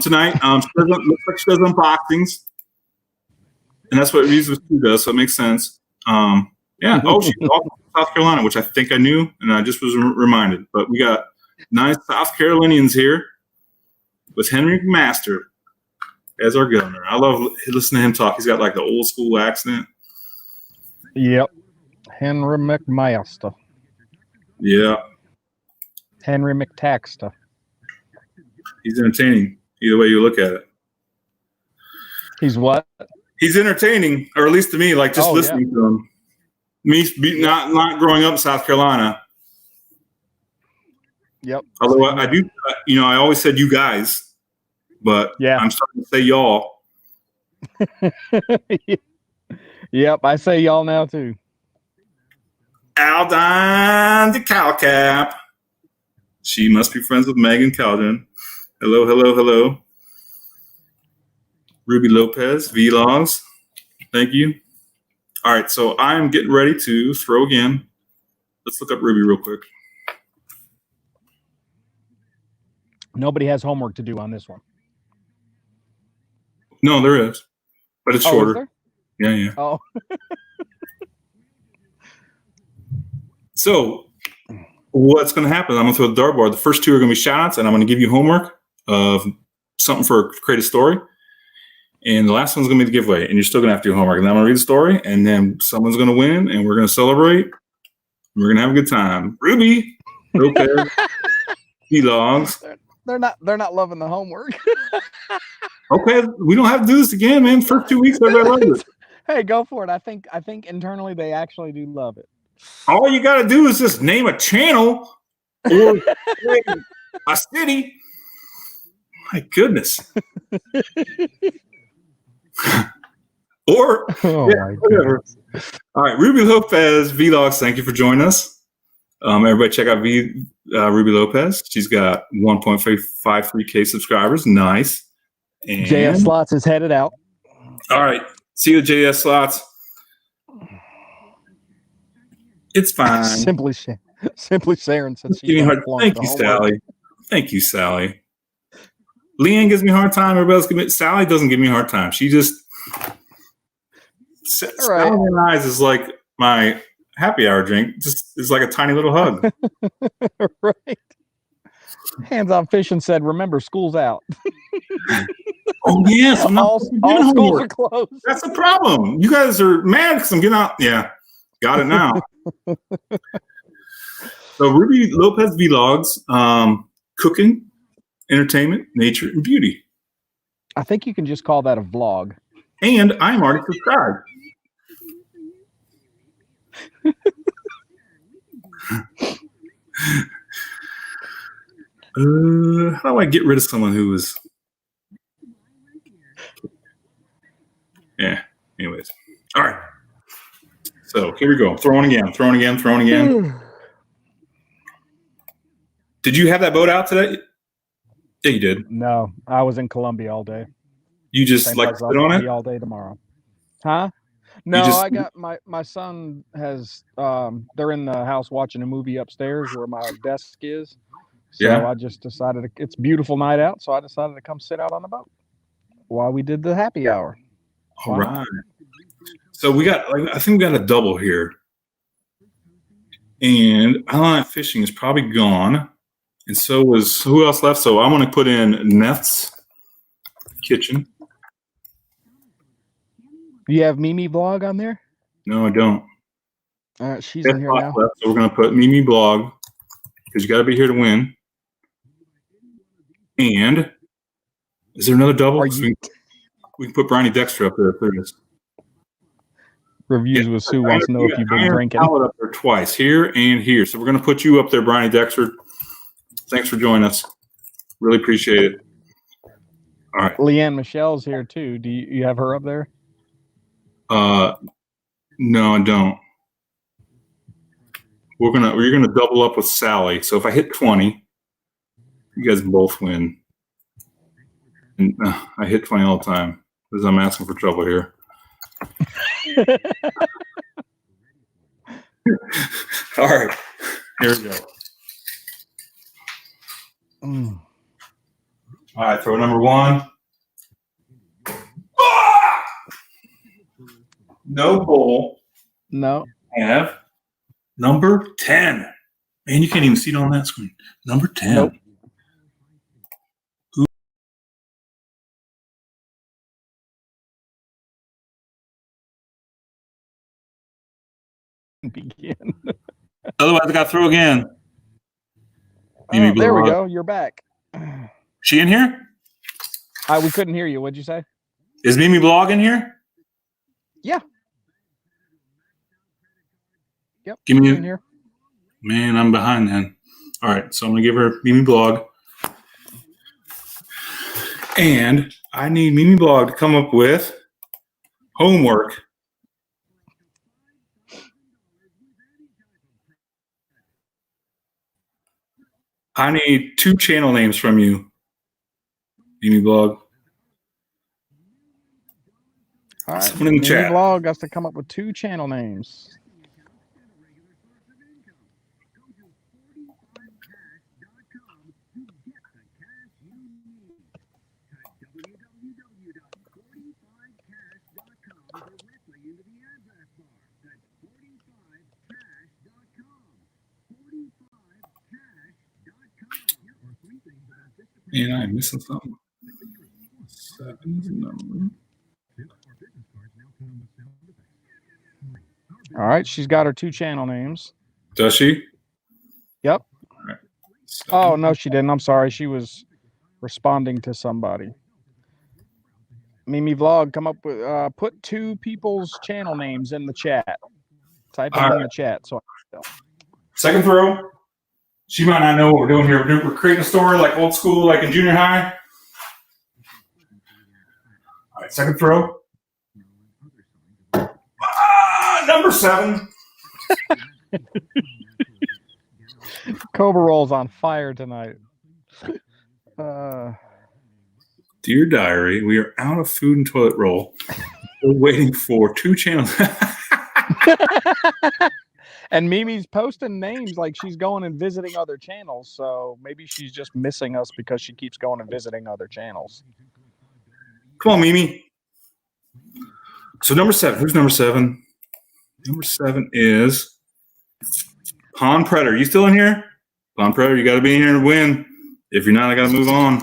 tonight. Looks like she does unboxings. And that's what reviews with Sue does, so it makes sense. Yeah. Oh, she's also from South Carolina, which I think I knew, and I just was reminded. But we got nice South Carolinians here with Henry McMaster as our governor. I love listening to him talk. He's got like the old school accent. Yep. Henry McMaster. Yeah, Henry McTaxter. he's entertaining. Either way you look at it. He's what? He's entertaining, or at least to me, like just listening to him. Me not growing up in South Carolina. Yep. Although I do, I always said you guys, but I'm starting to say y'all. Yep, I say y'all now too. Aldine the Calcap. She must be friends with Megan Calden. Hello, hello, hello. Ruby Lopez, vlogs. Thank you. All right, so I'm getting ready to throw again. Let's look up Ruby real quick. Nobody has homework to do on this one. No, there is, but it's shorter. Yeah. Oh. So what's going to happen? I'm going to throw the dartboard. The first two are going to be shoutouts, and I'm going to give you homework of something for create a story. And the last one's going to be the giveaway, and you're still going to have to do homework. And then I'm going to read the story, and then someone's going to win, and we're going to celebrate. We're going to have a good time. Ruby, Lopez, vlogs. They're not loving the homework. Okay, we don't have to do this again, man. First 2 weeks, everybody loves it. Hey, go for it. I think internally they actually do love it. All you got to do is just name a channel or a city. My goodness. Or whatever. All right, Ruby Lopez vlogs. Thank you for joining us. Everybody, check out Ruby Lopez. She's got 1.53K subscribers. Nice. And JS Slots is headed out. All right, see you, JS Slots. It's fine. Simply Sharon said she. Thank you, Sally. Thank you, Sally. Leanne gives me a hard time. Everybody else Sally doesn't give me a hard time. She just Sally and Eyes is like my happy hour drink. Just it's like a tiny little hug. Right. Hands on Fishing said, "Remember, school's out." Oh yes, all schools are closed. That's the problem. You guys are mad because I'm getting out. Yeah, got it now. So Ruby Lopez vlogs, cooking, entertainment, nature, and beauty. I think you can just call that a vlog. And I'm already subscribed. How do I get rid of someone who was? Yeah. Anyways, all right. So here we go. Throwing again. Did you have that boat out today? Yeah, you did. No, I was in Columbia all day. You just sit on it all day tomorrow, huh? No, I got my son has. They're in the house watching a movie upstairs where my desk is. So I just decided it's a beautiful night out, so I decided to come sit out on the boat while we did the happy hour. All right. So I think we got a double here. And Island Fishing is probably gone. And so was who else left? So I'm going to put in Neth's Kitchen. Do you have Mimi blog on there? No, I don't. All right, she's in here now. Left, so we're going to put Mimi blog because you got to be here to win. And is there another double? We can put Bronny Dexter up there if there is. Reviews with Sue wants to know if you've been drinking. Up there twice, here and here. So we're going to put you up there, Bronny Dexter. Thanks for joining us. Really appreciate it. All right. Leanne Michelle's here too. Do you have her up there? No, I don't. You're gonna double up with Sally. So if I hit 20, you guys both win. And I hit 20 all the time because I'm asking for trouble here. All right, here we go. All right, throw number one. Ah! No bowl. No. Have number 10. Man, you can't even see it on that screen. Number 10. Nope. begin. Otherwise, I got to throw again. Oh, there we go. You're back. She in here? We couldn't hear you. What'd you say? Is Mimi Blog in here? Yeah. Yep. Give me in here. Man, I'm behind then. All right, so I'm going to give her Mimi Blog. And I need Mimi Blog to come up with homework. I need 2 channel names from you, Mimi Blog. All right. Someone in the chat. Blog has to come up with 2 channel names. Man, I'm missing something. 7's a number. All right. She's got her 2 channel names. Does she? Yep. All right. Oh, no, she didn't. I'm sorry. She was responding to somebody. Mimi Vlog, come up with put 2 people's channel names in the chat. Type them in the chat. So second throw. She might not know what we're doing here. We're creating a story like old school, like in junior high. All right, second throw. Number 7. Cobra Roll's on fire tonight. Dear Diary, we are out of food and toilet roll. We're waiting for 2 channels. And Mimi's posting names like she's going and visiting other channels. So maybe she's just missing us because she keeps going and visiting other channels. Come on, Mimi. So number 7. Who's number 7? Number 7 is Pawn Predator. You still in here? Pawn Predator, you got to be in here to win. If you're not, I got to move on.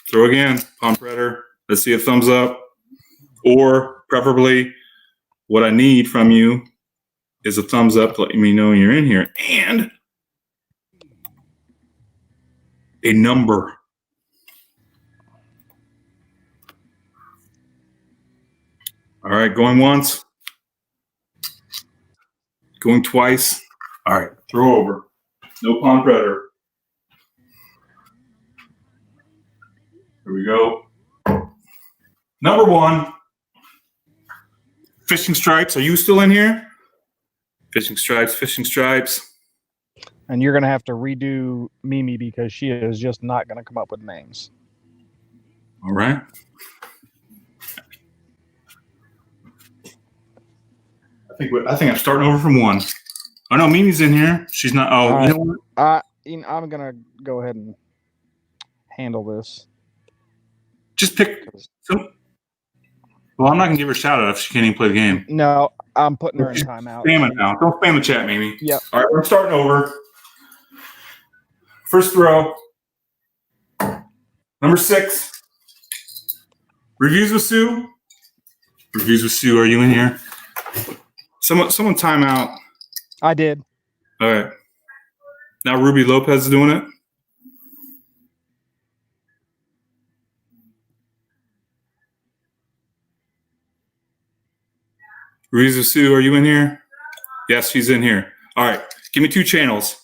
Throw again. Pawn Predator. Let's see a thumbs up. Or preferably, what I need from you is a thumbs up to let me know you're in here. And a number. All right, going once. Going twice. All right, throw over. No Pawn Predator. Here we go. Number 1. Fishing Stripes. Are you still in here? Fishing Stripes, Fishing Stripes. And you're going to have to redo Mimi because she is just not going to come up with names. All right. I think I'm starting over from 1. Oh, no, Mimi's in here. She's not. Oh, right. You know what? I'm going to go ahead and handle this. Just pick some. Well, I'm not going to give her a shout out if she can't even play the game. No, I'm putting her in timeout. Spam it now. Don't spam the chat, Mimi. Yep. All right, we're starting over. First throw. Number 6. Reviews with Sue. Reviews with Sue. Are you in here? Someone time out. I did. All right. Now Ruby Lopez is doing it. Reviews with Sue, are you in here? Yes, she's in here. All right. Give me 2 channels.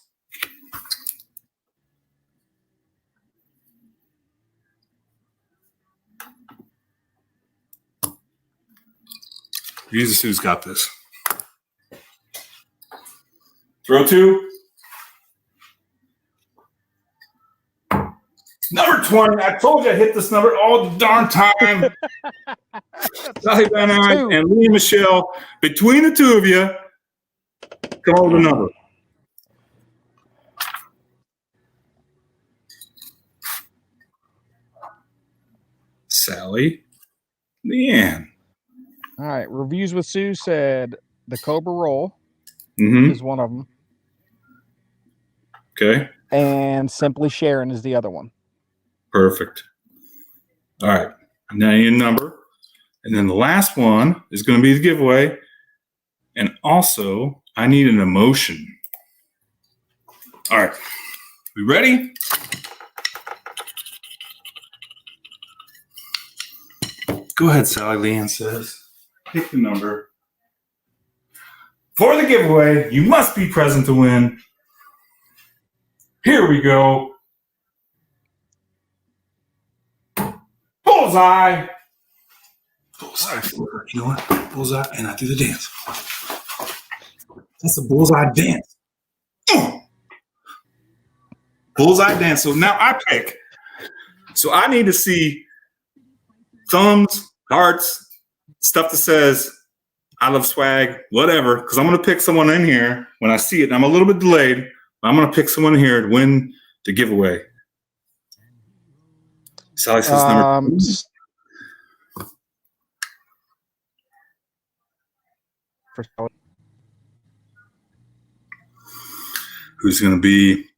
Reviews with Sue's got this. Throw 2. Number 20. I told you I hit this number all the darn time. Sally Van Eyck and Lee Michelle. Between the 2 of you, come on with a number. Sally. Leanne. All right. Reviews with Sue said the Cobra Roll is one of them. Okay. And Simply Sharon is the other one. Perfect. All right. Now your number. And then the last one is going to be the giveaway. And also, I need an emotion. All right. We ready? Go ahead, Sally. Leanne says. Pick the number. For the giveaway, you must be present to win. Here we go. Bullseye. Bullseye. You know what? Bullseye, and I do the dance. That's a bullseye dance. Bullseye dance. So now I pick. So I need to see thumbs, hearts, stuff that says, I love swaɡ, whatever, because I'm going to pick someone in here when I see it. And I'm a little bit delayed, but I'm going to pick someone here to win the giveaway. Sally says number 2. Who's going to be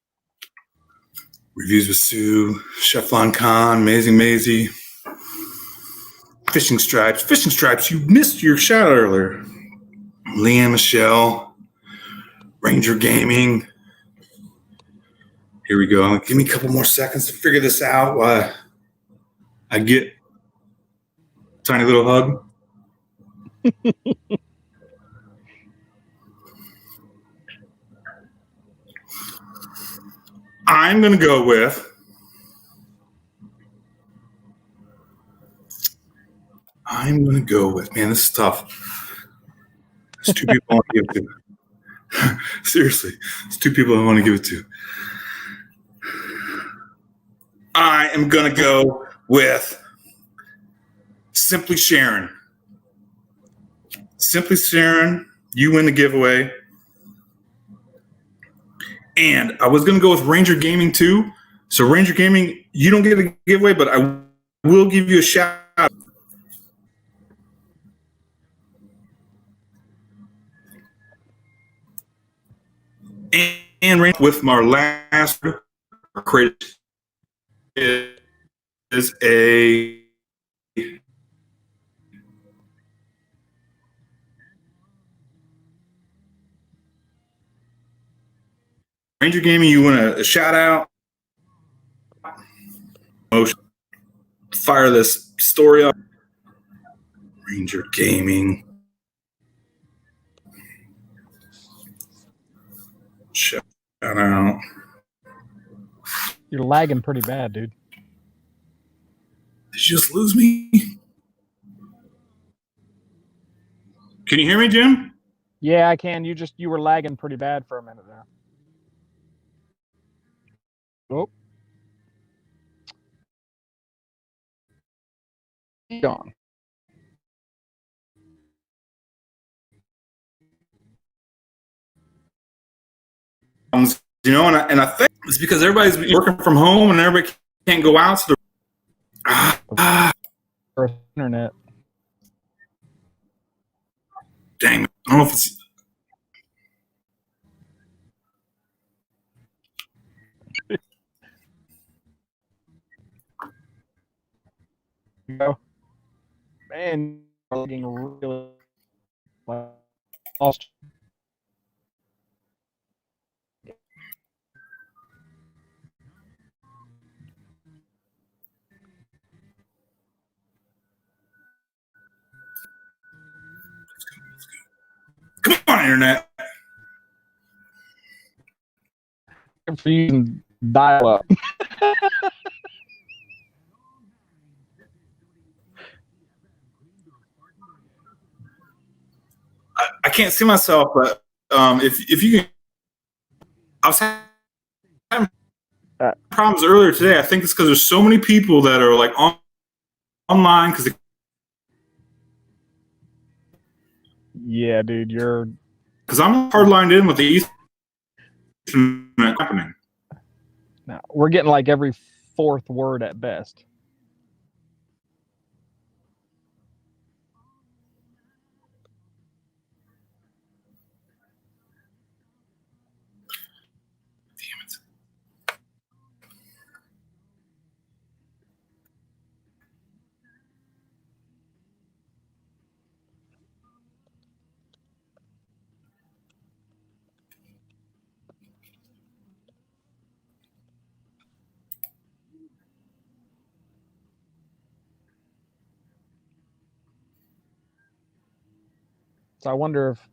Reviews with Sue, Chef Lon Khan, Amazing Maisie, Fishing Stripes. Fishing Stripes, you missed your shout out earlier. Leanne Michelle, Ranger Gaming. Here we go. Give me a couple more seconds to figure this out while I get a tiny little hug. I'm going to go with man, this is tough. There's 2 people I want to give it to. Seriously, there's 2 people I want to give it to. I am going to go with Simply Sharon. Simply Sharon, you win the giveaway. And I was going to go with Ranger Gaming too. So Ranger Gaming, you don't get a giveaway, but I will give you a shout out. And with my last credit is a Ranger Gaming. You want a shout out? Motion. Fire this story up. Ranger Gaming. Shout out. You're lagging pretty bad, dude. Did you just lose me? Can you hear me, Jim? Yeah, I can. You were lagging pretty bad for a minute there. Oh. Gone. You know, and I think it's because everybody's working from home and everybody can't go out. So Internet. Dang, I don't know if it's. No. Man, lagging really lost. Come on, internet. For using dial up. I can't see myself, but if you can, I was having problems earlier today. I think it's because there's so many people that are like online because. Yeah, dude, you're. Because I'm hard lined in with the East happening. No, we're getting like every 4th word at best. Damn it. So I wonder if,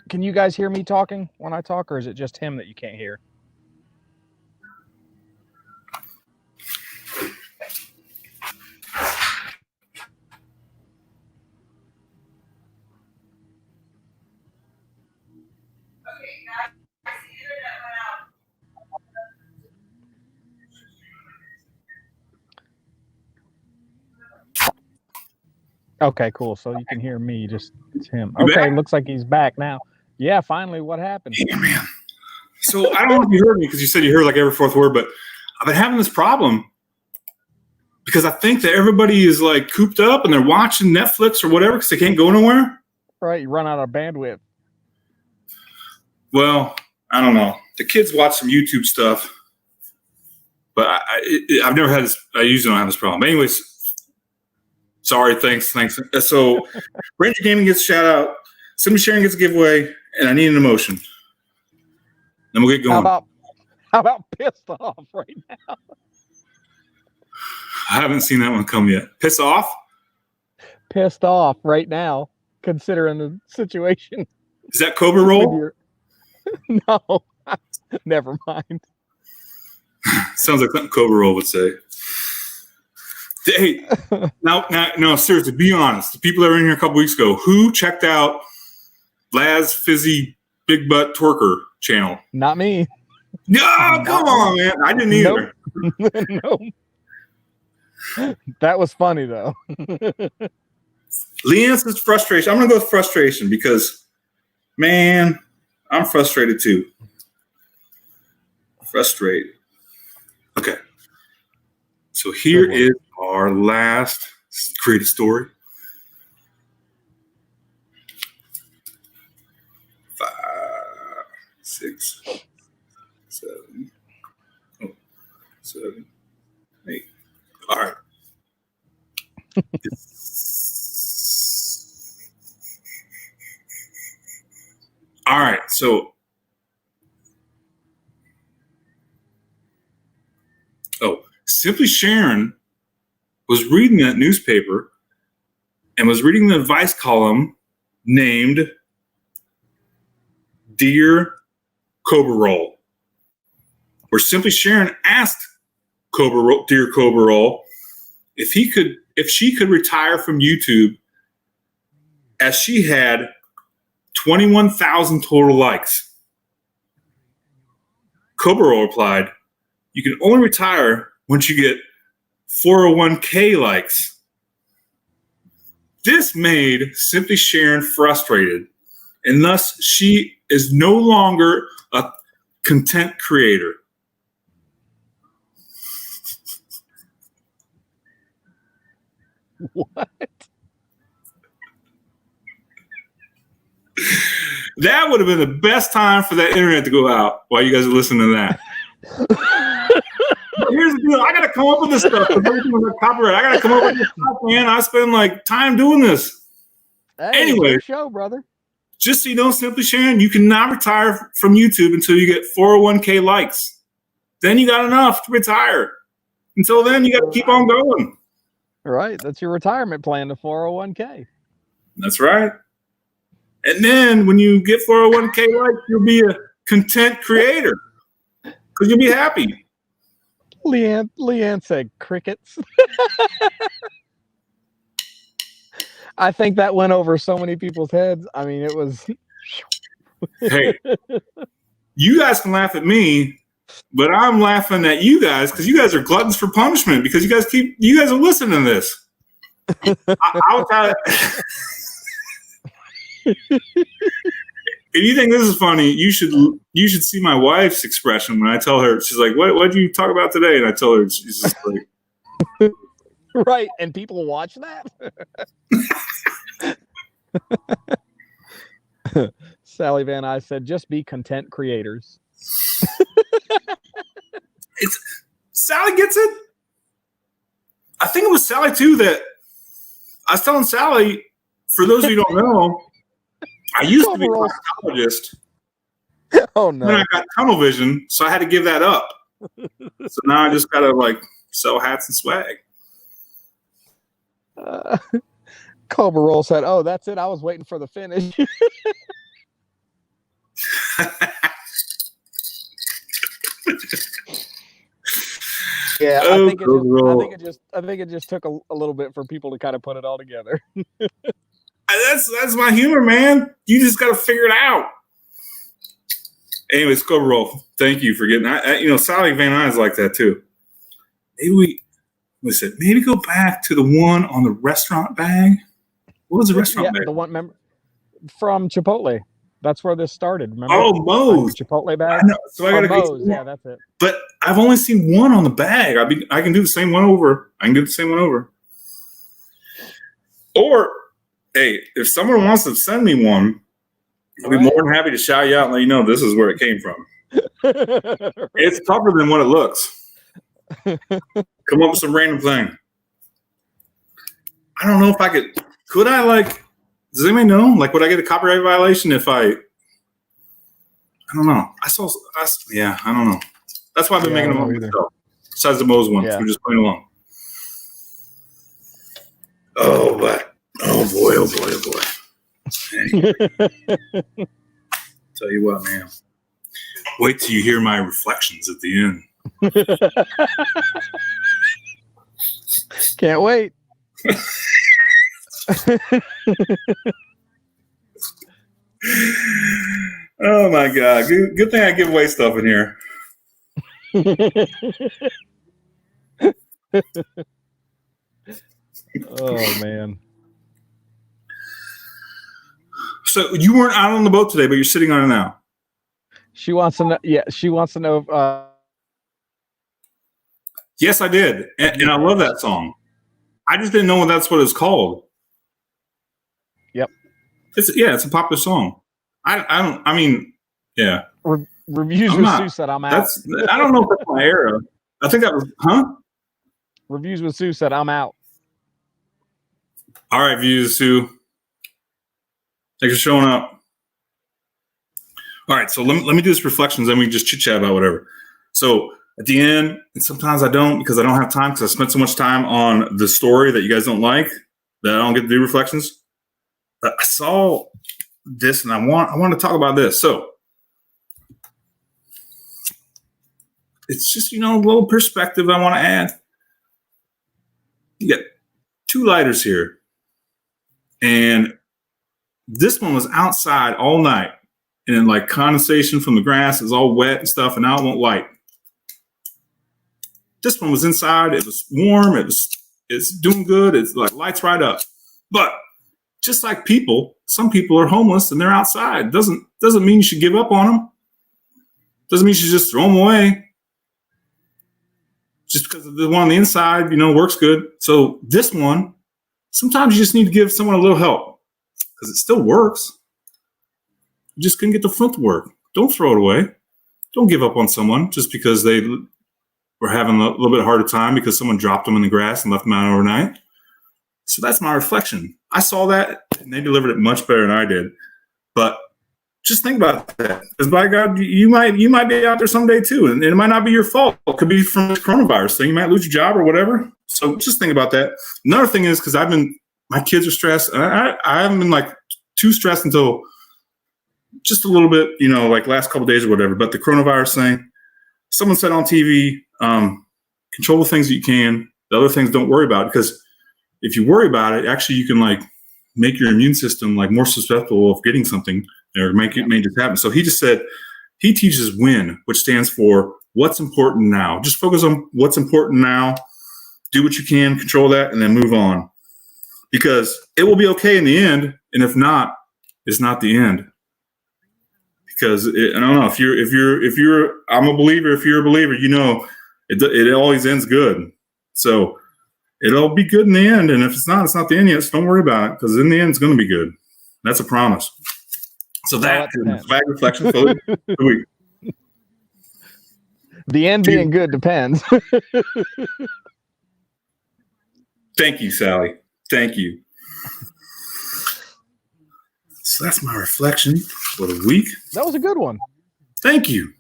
can you guys hear me talking when I talk, or is it just him that you can't hear? Okay, cool. So you can hear me, just it's him. You Okay, back? looks like he's back now. Yeah, finally, what happened? Yeah, man. So I don't know if you heard me because you said you heard like every fourth word, but I've been having this problem because I think that everybody is like cooped up and they're watching Netflix or whatever because they can't go nowhere. Right, you run out of bandwidth. Well, I don't know. The kids watch some YouTube stuff, but I've never had this. I usually don't have this problem. But anyways, sorry. Thanks. So Ranger Gaming gets a shout out. Somebody sharing gets a giveaway, and I need an emotion. Then we'll get going. How about pissed off right now? I haven't seen that one come yet. Piss off? Pissed off right now, considering the situation. Is that Cobra roll? No, never mind. Sounds like something Cobra roll would say. Hey, now, seriously, be honest. The people that were in here a couple weeks ago, who checked out Laz Fizzy Big Butt Twerker channel? Not me. No, come on, man. I didn't either. Nope. That was funny though. Leanne says frustration. I'm gonna go with frustration because, man, I'm frustrated too. Frustrated. Okay. So here is our last creative story. 5, 6, 7, 7, 8. All right. All right. So, Simply Sharon was reading that newspaper and was reading the advice column named Dear Cobra Roll, where Simply Sharon asked Dear Cobra Roll if she could retire from YouTube, as she had 21,000 total likes. Cobra Roll replied, "You can only retire once you get 401k likes." This made Simply Sharon frustrated, and thus she is no longer a content creator. What? That would have been the best time for that internet to go out while you guys are listening to that. But here's the deal. I got to come up with this stuff. Copyright. I got to come up with this stuff, man. I spend like time doing this. Hey, anyway, show, brother. Just so you know, Simply Sharon, you cannot retire from YouTube until you get 401k likes. Then you got enough to retire. Until then, you got to keep on going. Right. That's your retirement plan, the 401k. That's right. And then when you get 401k likes, you'll be a content creator because you'll be happy. Leanne said crickets. I think that went over so many people's heads. I mean, it was. Hey, you guys can laugh at me, but I'm laughing at you guys because you guys are gluttons for punishment because you guys are listening to this. I'll tell you. If you think this is funny, you should see my wife's expression when I tell her. She's like, "What did you talk about today?" And I tell her, she's just like, right. And people watch that. Sally Van I said, "Just be content creators." Sally gets it. I think it was Sally too that I was telling Sally. For those of you who don't know, I used to be a psychologist. Oh no! Then I got tunnel vision, so I had to give that up. So now I just gotta like sell hats and swag. Cobra Roll said, "Oh, that's it. I was waiting for the finish." Yeah, I think it just took a little bit for people to kind of put it all together. That's my humor, man. You just got to figure it out. Anyways, Cobra Roll, thank you for getting. Sally Van Nuys like that too. Maybe go back to the one on the restaurant bag. What was the restaurant bag? The one from Chipotle. That's where this started. Remember? Oh, Moe's Chipotle bag. I know. So I got to Moe's. Yeah, that's it. But I've only seen one on the bag. I can do the same one over. Or, hey, if someone wants to send me one, I'll be more than happy to shout you out and let you know this is where it came from. It's tougher than what it looks. Come up with some random thing. I don't know if I could. Could I does anybody know? Would I get a copyright violation if I don't know. I don't know. That's why I've been making them up myself. Besides the Moe's one. We're just playing along. Oh, but oh boy. Tell you what, man. Wait till you hear my reflections at the end. Can't wait. Oh my God. Good thing I give away stuff in here. Oh man. So you weren't out on the boat today, but you're sitting on it now. She wants to know. Yeah, she wants to know if, yes, I did. And I love that song. I just didn't know that's what it's called. Yep. It's a popular song. Yeah. Reviews with Sue said I'm out. I don't know if that's my era. I think that was, Reviews with Sue said I'm out. All right, Views, Sue. Thanks for showing up. All right, so let me do this reflections, then we can just chit-chat about whatever. So at the end, and sometimes I don't because I don't have time because I spent so much time on the story that you guys don't like that I don't get to do reflections. But I saw this and I want to talk about this. So it's just, a little perspective I want to add. You got two lighters here. And this one was outside all night. And condensation from the grass is all wet and stuff, and now it won't light. This one was inside. It was warm. It's doing good. It's lights right up. But just like people, some people are homeless and they're outside. Doesn't mean you should give up on them. Doesn't mean you should just throw them away. Just because the one on the inside, works good. So this one, sometimes you just need to give someone a little help because it still works. You just couldn't get the front to work. Don't throw it away. Don't give up on someone just because they were having a little bit harder time because someone dropped them in the grass and left them out overnight. So that's my reflection. I saw that and they delivered it much better than I did. But just think about that. Because by God, you might be out there someday too. And it might not be your fault. It could be from the coronavirus thing. You might lose your job or whatever. So just think about that. Another thing is because my kids are stressed. I haven't been too stressed until just a little bit, last couple of days or whatever. But the coronavirus thing, someone said on TV, control the things that you can. The other things don't worry about it. Because if you worry about it, actually you can make your immune system more susceptible of getting something or make it just happen. So he just said he teaches WIN, which stands for what's important now. Just focus on what's important now. Do what you can, control that, and then move on. Because it will be okay in the end, and if not, it's not the end. Because I don't know if you're I'm a believer. If you're a believer, it always ends good. So it'll be good in the end, and if it's not the end yet. So don't worry about it, because in the end, it's going to be good. That's a promise. So that is swaɡ reflection for the week. The end being good depends. Thank you, Sally. Thank you. So that's my reflection for the week. That was a good one. Thank you.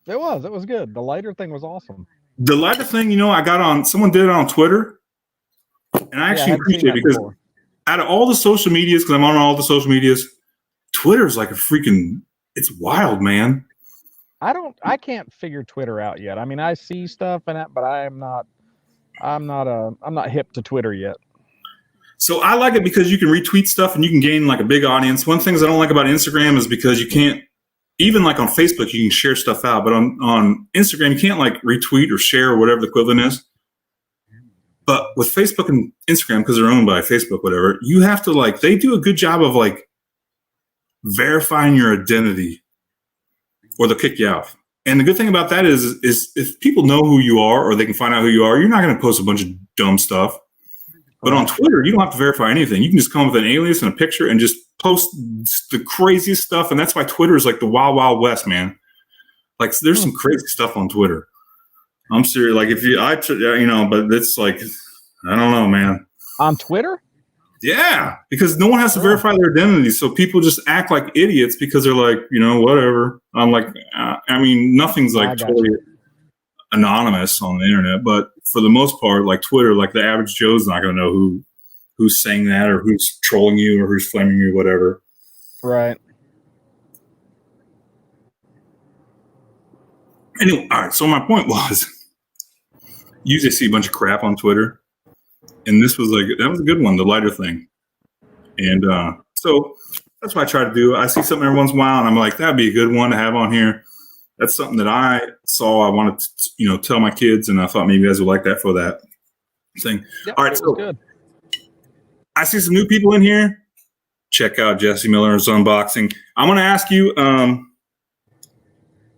It was good. The lighter thing was awesome. The lighter thing, I got on, someone did it on Twitter. And I actually appreciate it because out of all the social medias, because I'm on all the social medias, Twitter's like it's wild, man. I can't figure Twitter out yet. I mean, I see stuff in it, but I'm not hip to Twitter yet. So I like it because you can retweet stuff and you can gain like a big audience. One of the things I don't like about Instagram is because you can't, even like on Facebook, you can share stuff out, but on Instagram, you can't like retweet or share or whatever the equivalent is. But with Facebook and Instagram, because they're owned by Facebook, whatever, you have to like, they do a good job of like verifying your identity or they'll kick you out. And the good thing about that is if people know who you are or they can find out who you are, you're not going to post a bunch of dumb stuff. But on Twitter, you don't have to verify anything. You can just come up with an alias and a picture and just post the craziest stuff. And that's why Twitter is like the wild, wild west, man. Like there's some crazy stuff on Twitter. I'm serious. Like but it's like, I don't know, man. On Twitter? Yeah, because no one has to verify their identity. So people just act like idiots because they're like, whatever. I'm like, nothing's like totally anonymous on the internet. But for the most part, like Twitter, like the average Joe's not going to know who's saying that or who's trolling you or who's flaming you, whatever. Right. Anyway, all right. So my point was, you usually see a bunch of crap on Twitter, and that was a good one, the lighter thing. And so that's what I try to do. I see something every once in a while, and I'm like, that'd be a good one to have on here. That's something that I saw. I wanted to, tell my kids, and I thought maybe you guys would like that for that thing. Yep, all right, so good. I see some new people in here. Check out Jesse Miller's unboxing. I'm going to ask you,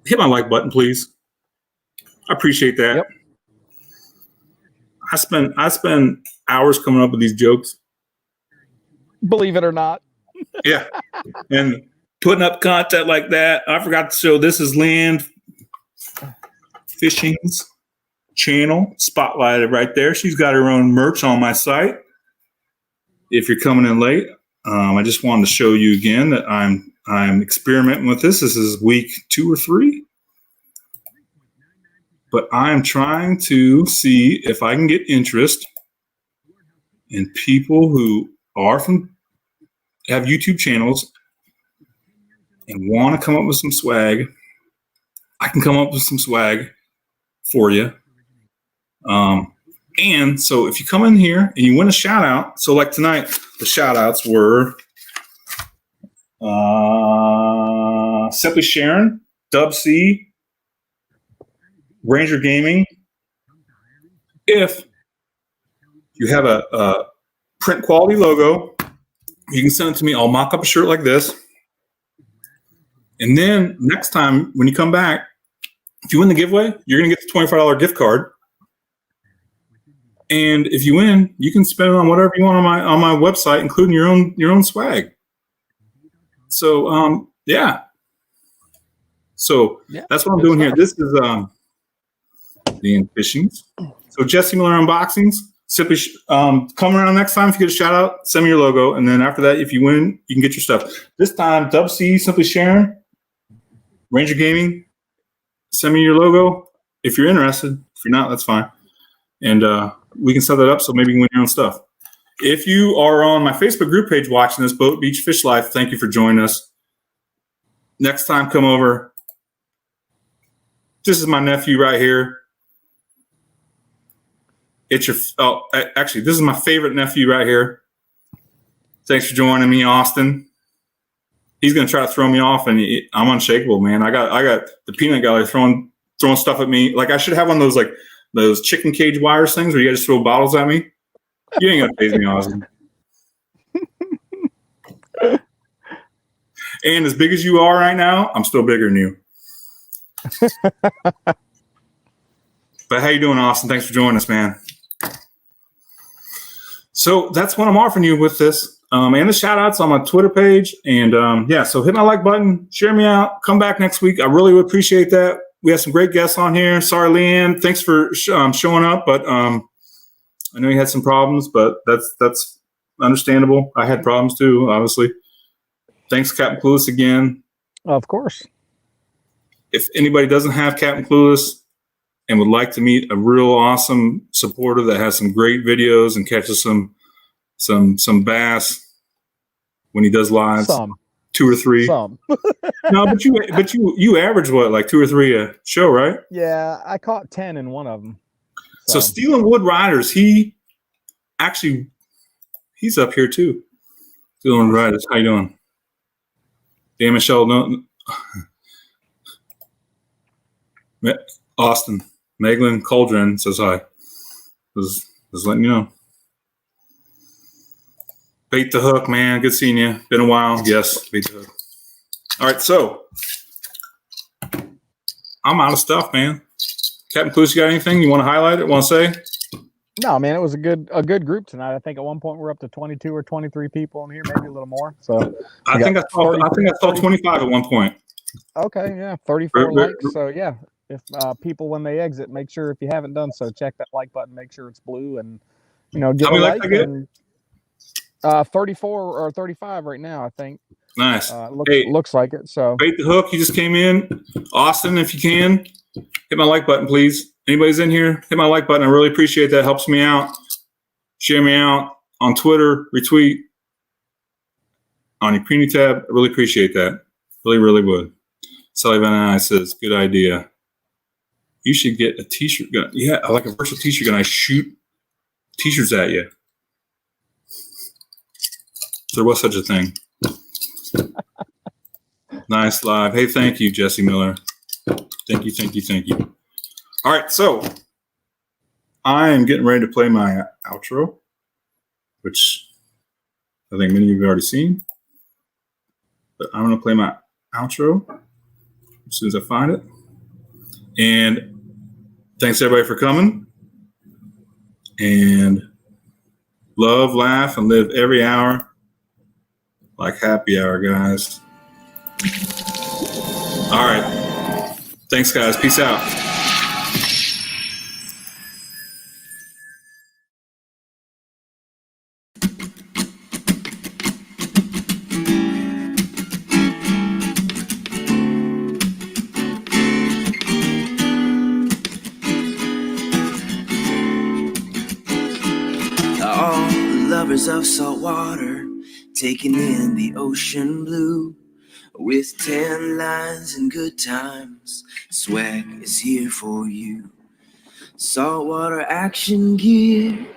hit my like button, please. I appreciate that. Yep. I spend hours coming up with these jokes. Believe it or not. Yeah. And putting up content like that. I forgot to show this is Land Fishing's channel, spotlighted right there. She's got her own merch on my site. If you're coming in late, I just wanted to show you again that I'm experimenting with this. This is week 2 or 3. But I'm trying to see if I can get interest in people who have YouTube channels and want to come up with some swag. I can come up with some swag for you. And so if you come in here and you win a shout out, so like tonight, the shout outs were Simply Sharon, Dub C, Ranger Gaming. If you have a print quality logo, you can send it to me. I'll mock up a shirt like this. And then next time when you come back, if you win the giveaway, you're going to get the $25 gift card. And if you win, you can spend it on whatever you want on my website, including your own swag. So yeah. So that's what I'm doing here. This is the Fishings. So Jesse Miller Unboxings. Simply come around next time. If you get a shout out, send me your logo. And then after that, if you win, you can get your stuff. This time, Dub C, Simply Sharon, Ranger Gaming, send me your logo if you're interested. If you're not, that's fine. And we can set that up so maybe you can win your own stuff. If you are on my Facebook group page watching this, Boat Beach Fish Life, thank you for joining us. Next time, come over. This is my nephew right here. This is my favorite nephew right here. Thanks for joining me, Austin. He's gonna try to throw me off, and I'm unshakable, man. I got the peanut gallery throwing stuff at me. Like I should have one of those chicken cage wires things where you guys throw bottles at me. You ain't gonna phase me, Austin. And as big as you are right now, I'm still bigger than you. But how you doing, Austin? Thanks for joining us, man. So that's what I'm offering you with this. And the shout outs on my Twitter page. And so hit my like button, share me out, come back next week. I really would appreciate that. We have some great guests on here. Sorry, Leanne, thanks for showing up. But I know you had some problems, but that's understandable. I had problems too, obviously. Thanks, Captain Clueless, again. Of course. If anybody doesn't have Captain Clueless and would like to meet a real awesome supporter that has some great videos and catches some some bass when he does lives? Some. 2 or 3? Some. No, but you average what, like 2 or 3 a show, right? Yeah, I caught 10 in one of them. So Stealing Wood Riders, he's up here too. Stealing Wood Riders, how you doing? Dan Michelle, no. Austin, Meglin Cauldron says hi. Just letting you know. Bait the hook, man. Good seeing you. Been a while. Yes, bait the hook. All right, so I'm out of stuff, man. Captain Clues, you got anything you want to highlight? Want to say? No, man, it was a good group tonight. I think at one point we're up to 22 or 23 people in here, maybe a little more. So I think I saw 25 at one point. Okay, yeah, 34 likes. So yeah, if people when they exit, make sure if you haven't done so, check that like button, make sure it's blue, and give how many a likes like. I get? And, 34 or 35 right now, I think. Nice. Looks like it. So Bait the hook. You just came in, Austin. If you can, hit my like button, please. Anybody's in here, hit my like button. I really appreciate that. Helps me out. Share me out on Twitter. Retweet on your preview tab. I really appreciate that. Really, really would. Sully Van I says, good idea. You should get a t-shirt gun. Yeah, I like a versatile t-shirt gun. I shoot t-shirts at you. There was such a thing. Nice live. Hey, thank you, Jesse Miller. Thank you. All right, so I am getting ready to play my outro, which I think many of you have already seen. But I'm going to play my outro as soon as I find it. And thanks, everybody, for coming. And love, laugh, and live every hour like happy hour, guys. All right. Thanks, guys. Peace out. All lovers of salt water, taking in the ocean blue, with 10 lines and good times, swaɡ is here for you. Saltwater action gear.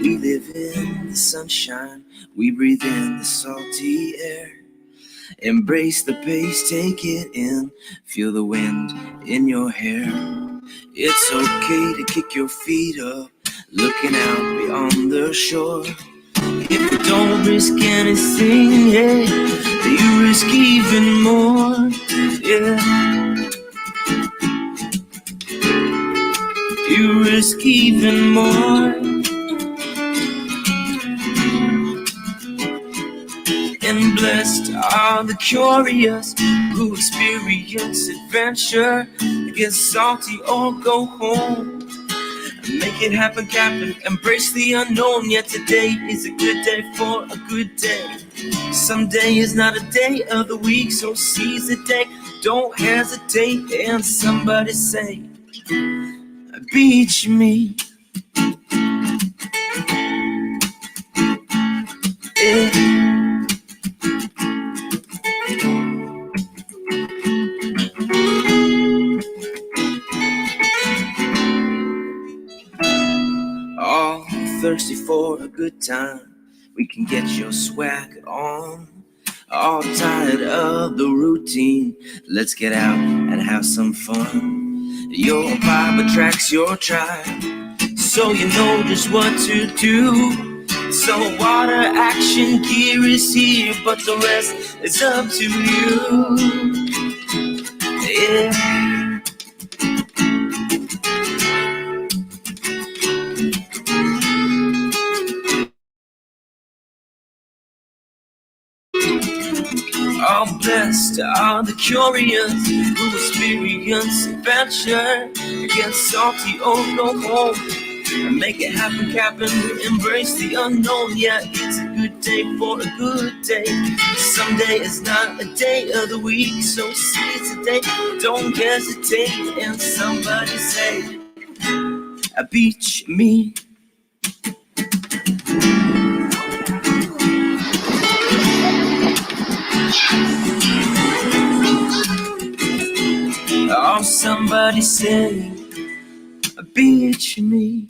We live in the sunshine, we breathe in the salty air. Embrace the pace, take it in, feel the wind in your hair. It's okay to kick your feet up, looking out beyond the shore. If you don't risk anything, yeah, you risk even more, yeah. You risk even more. And blessed are the curious who experience adventure. Get salty or go home. Make it happen, Captain. Embrace the unknown. Yet today is a good day for a good day. Someday is not a day of the week, so seize the day. Don't hesitate. And somebody say, beach me. Yeah. All thirsty for a good time, we can get your swaɡ on. All tired of the routine, let's get out and have some fun. Your vibe attracts your tribe, so you know just what to do. So water action gear is here, but the rest is up to you. Yeah. All blessed are the curious who experience adventure. Get salty or go home and make it happen, Captain. Embrace the unknown. Yeah, it's a good day for a good day. Someday is not a day of the week, so seize the day, don't hesitate. And somebody say, beach me. Oh, somebody say, beach me.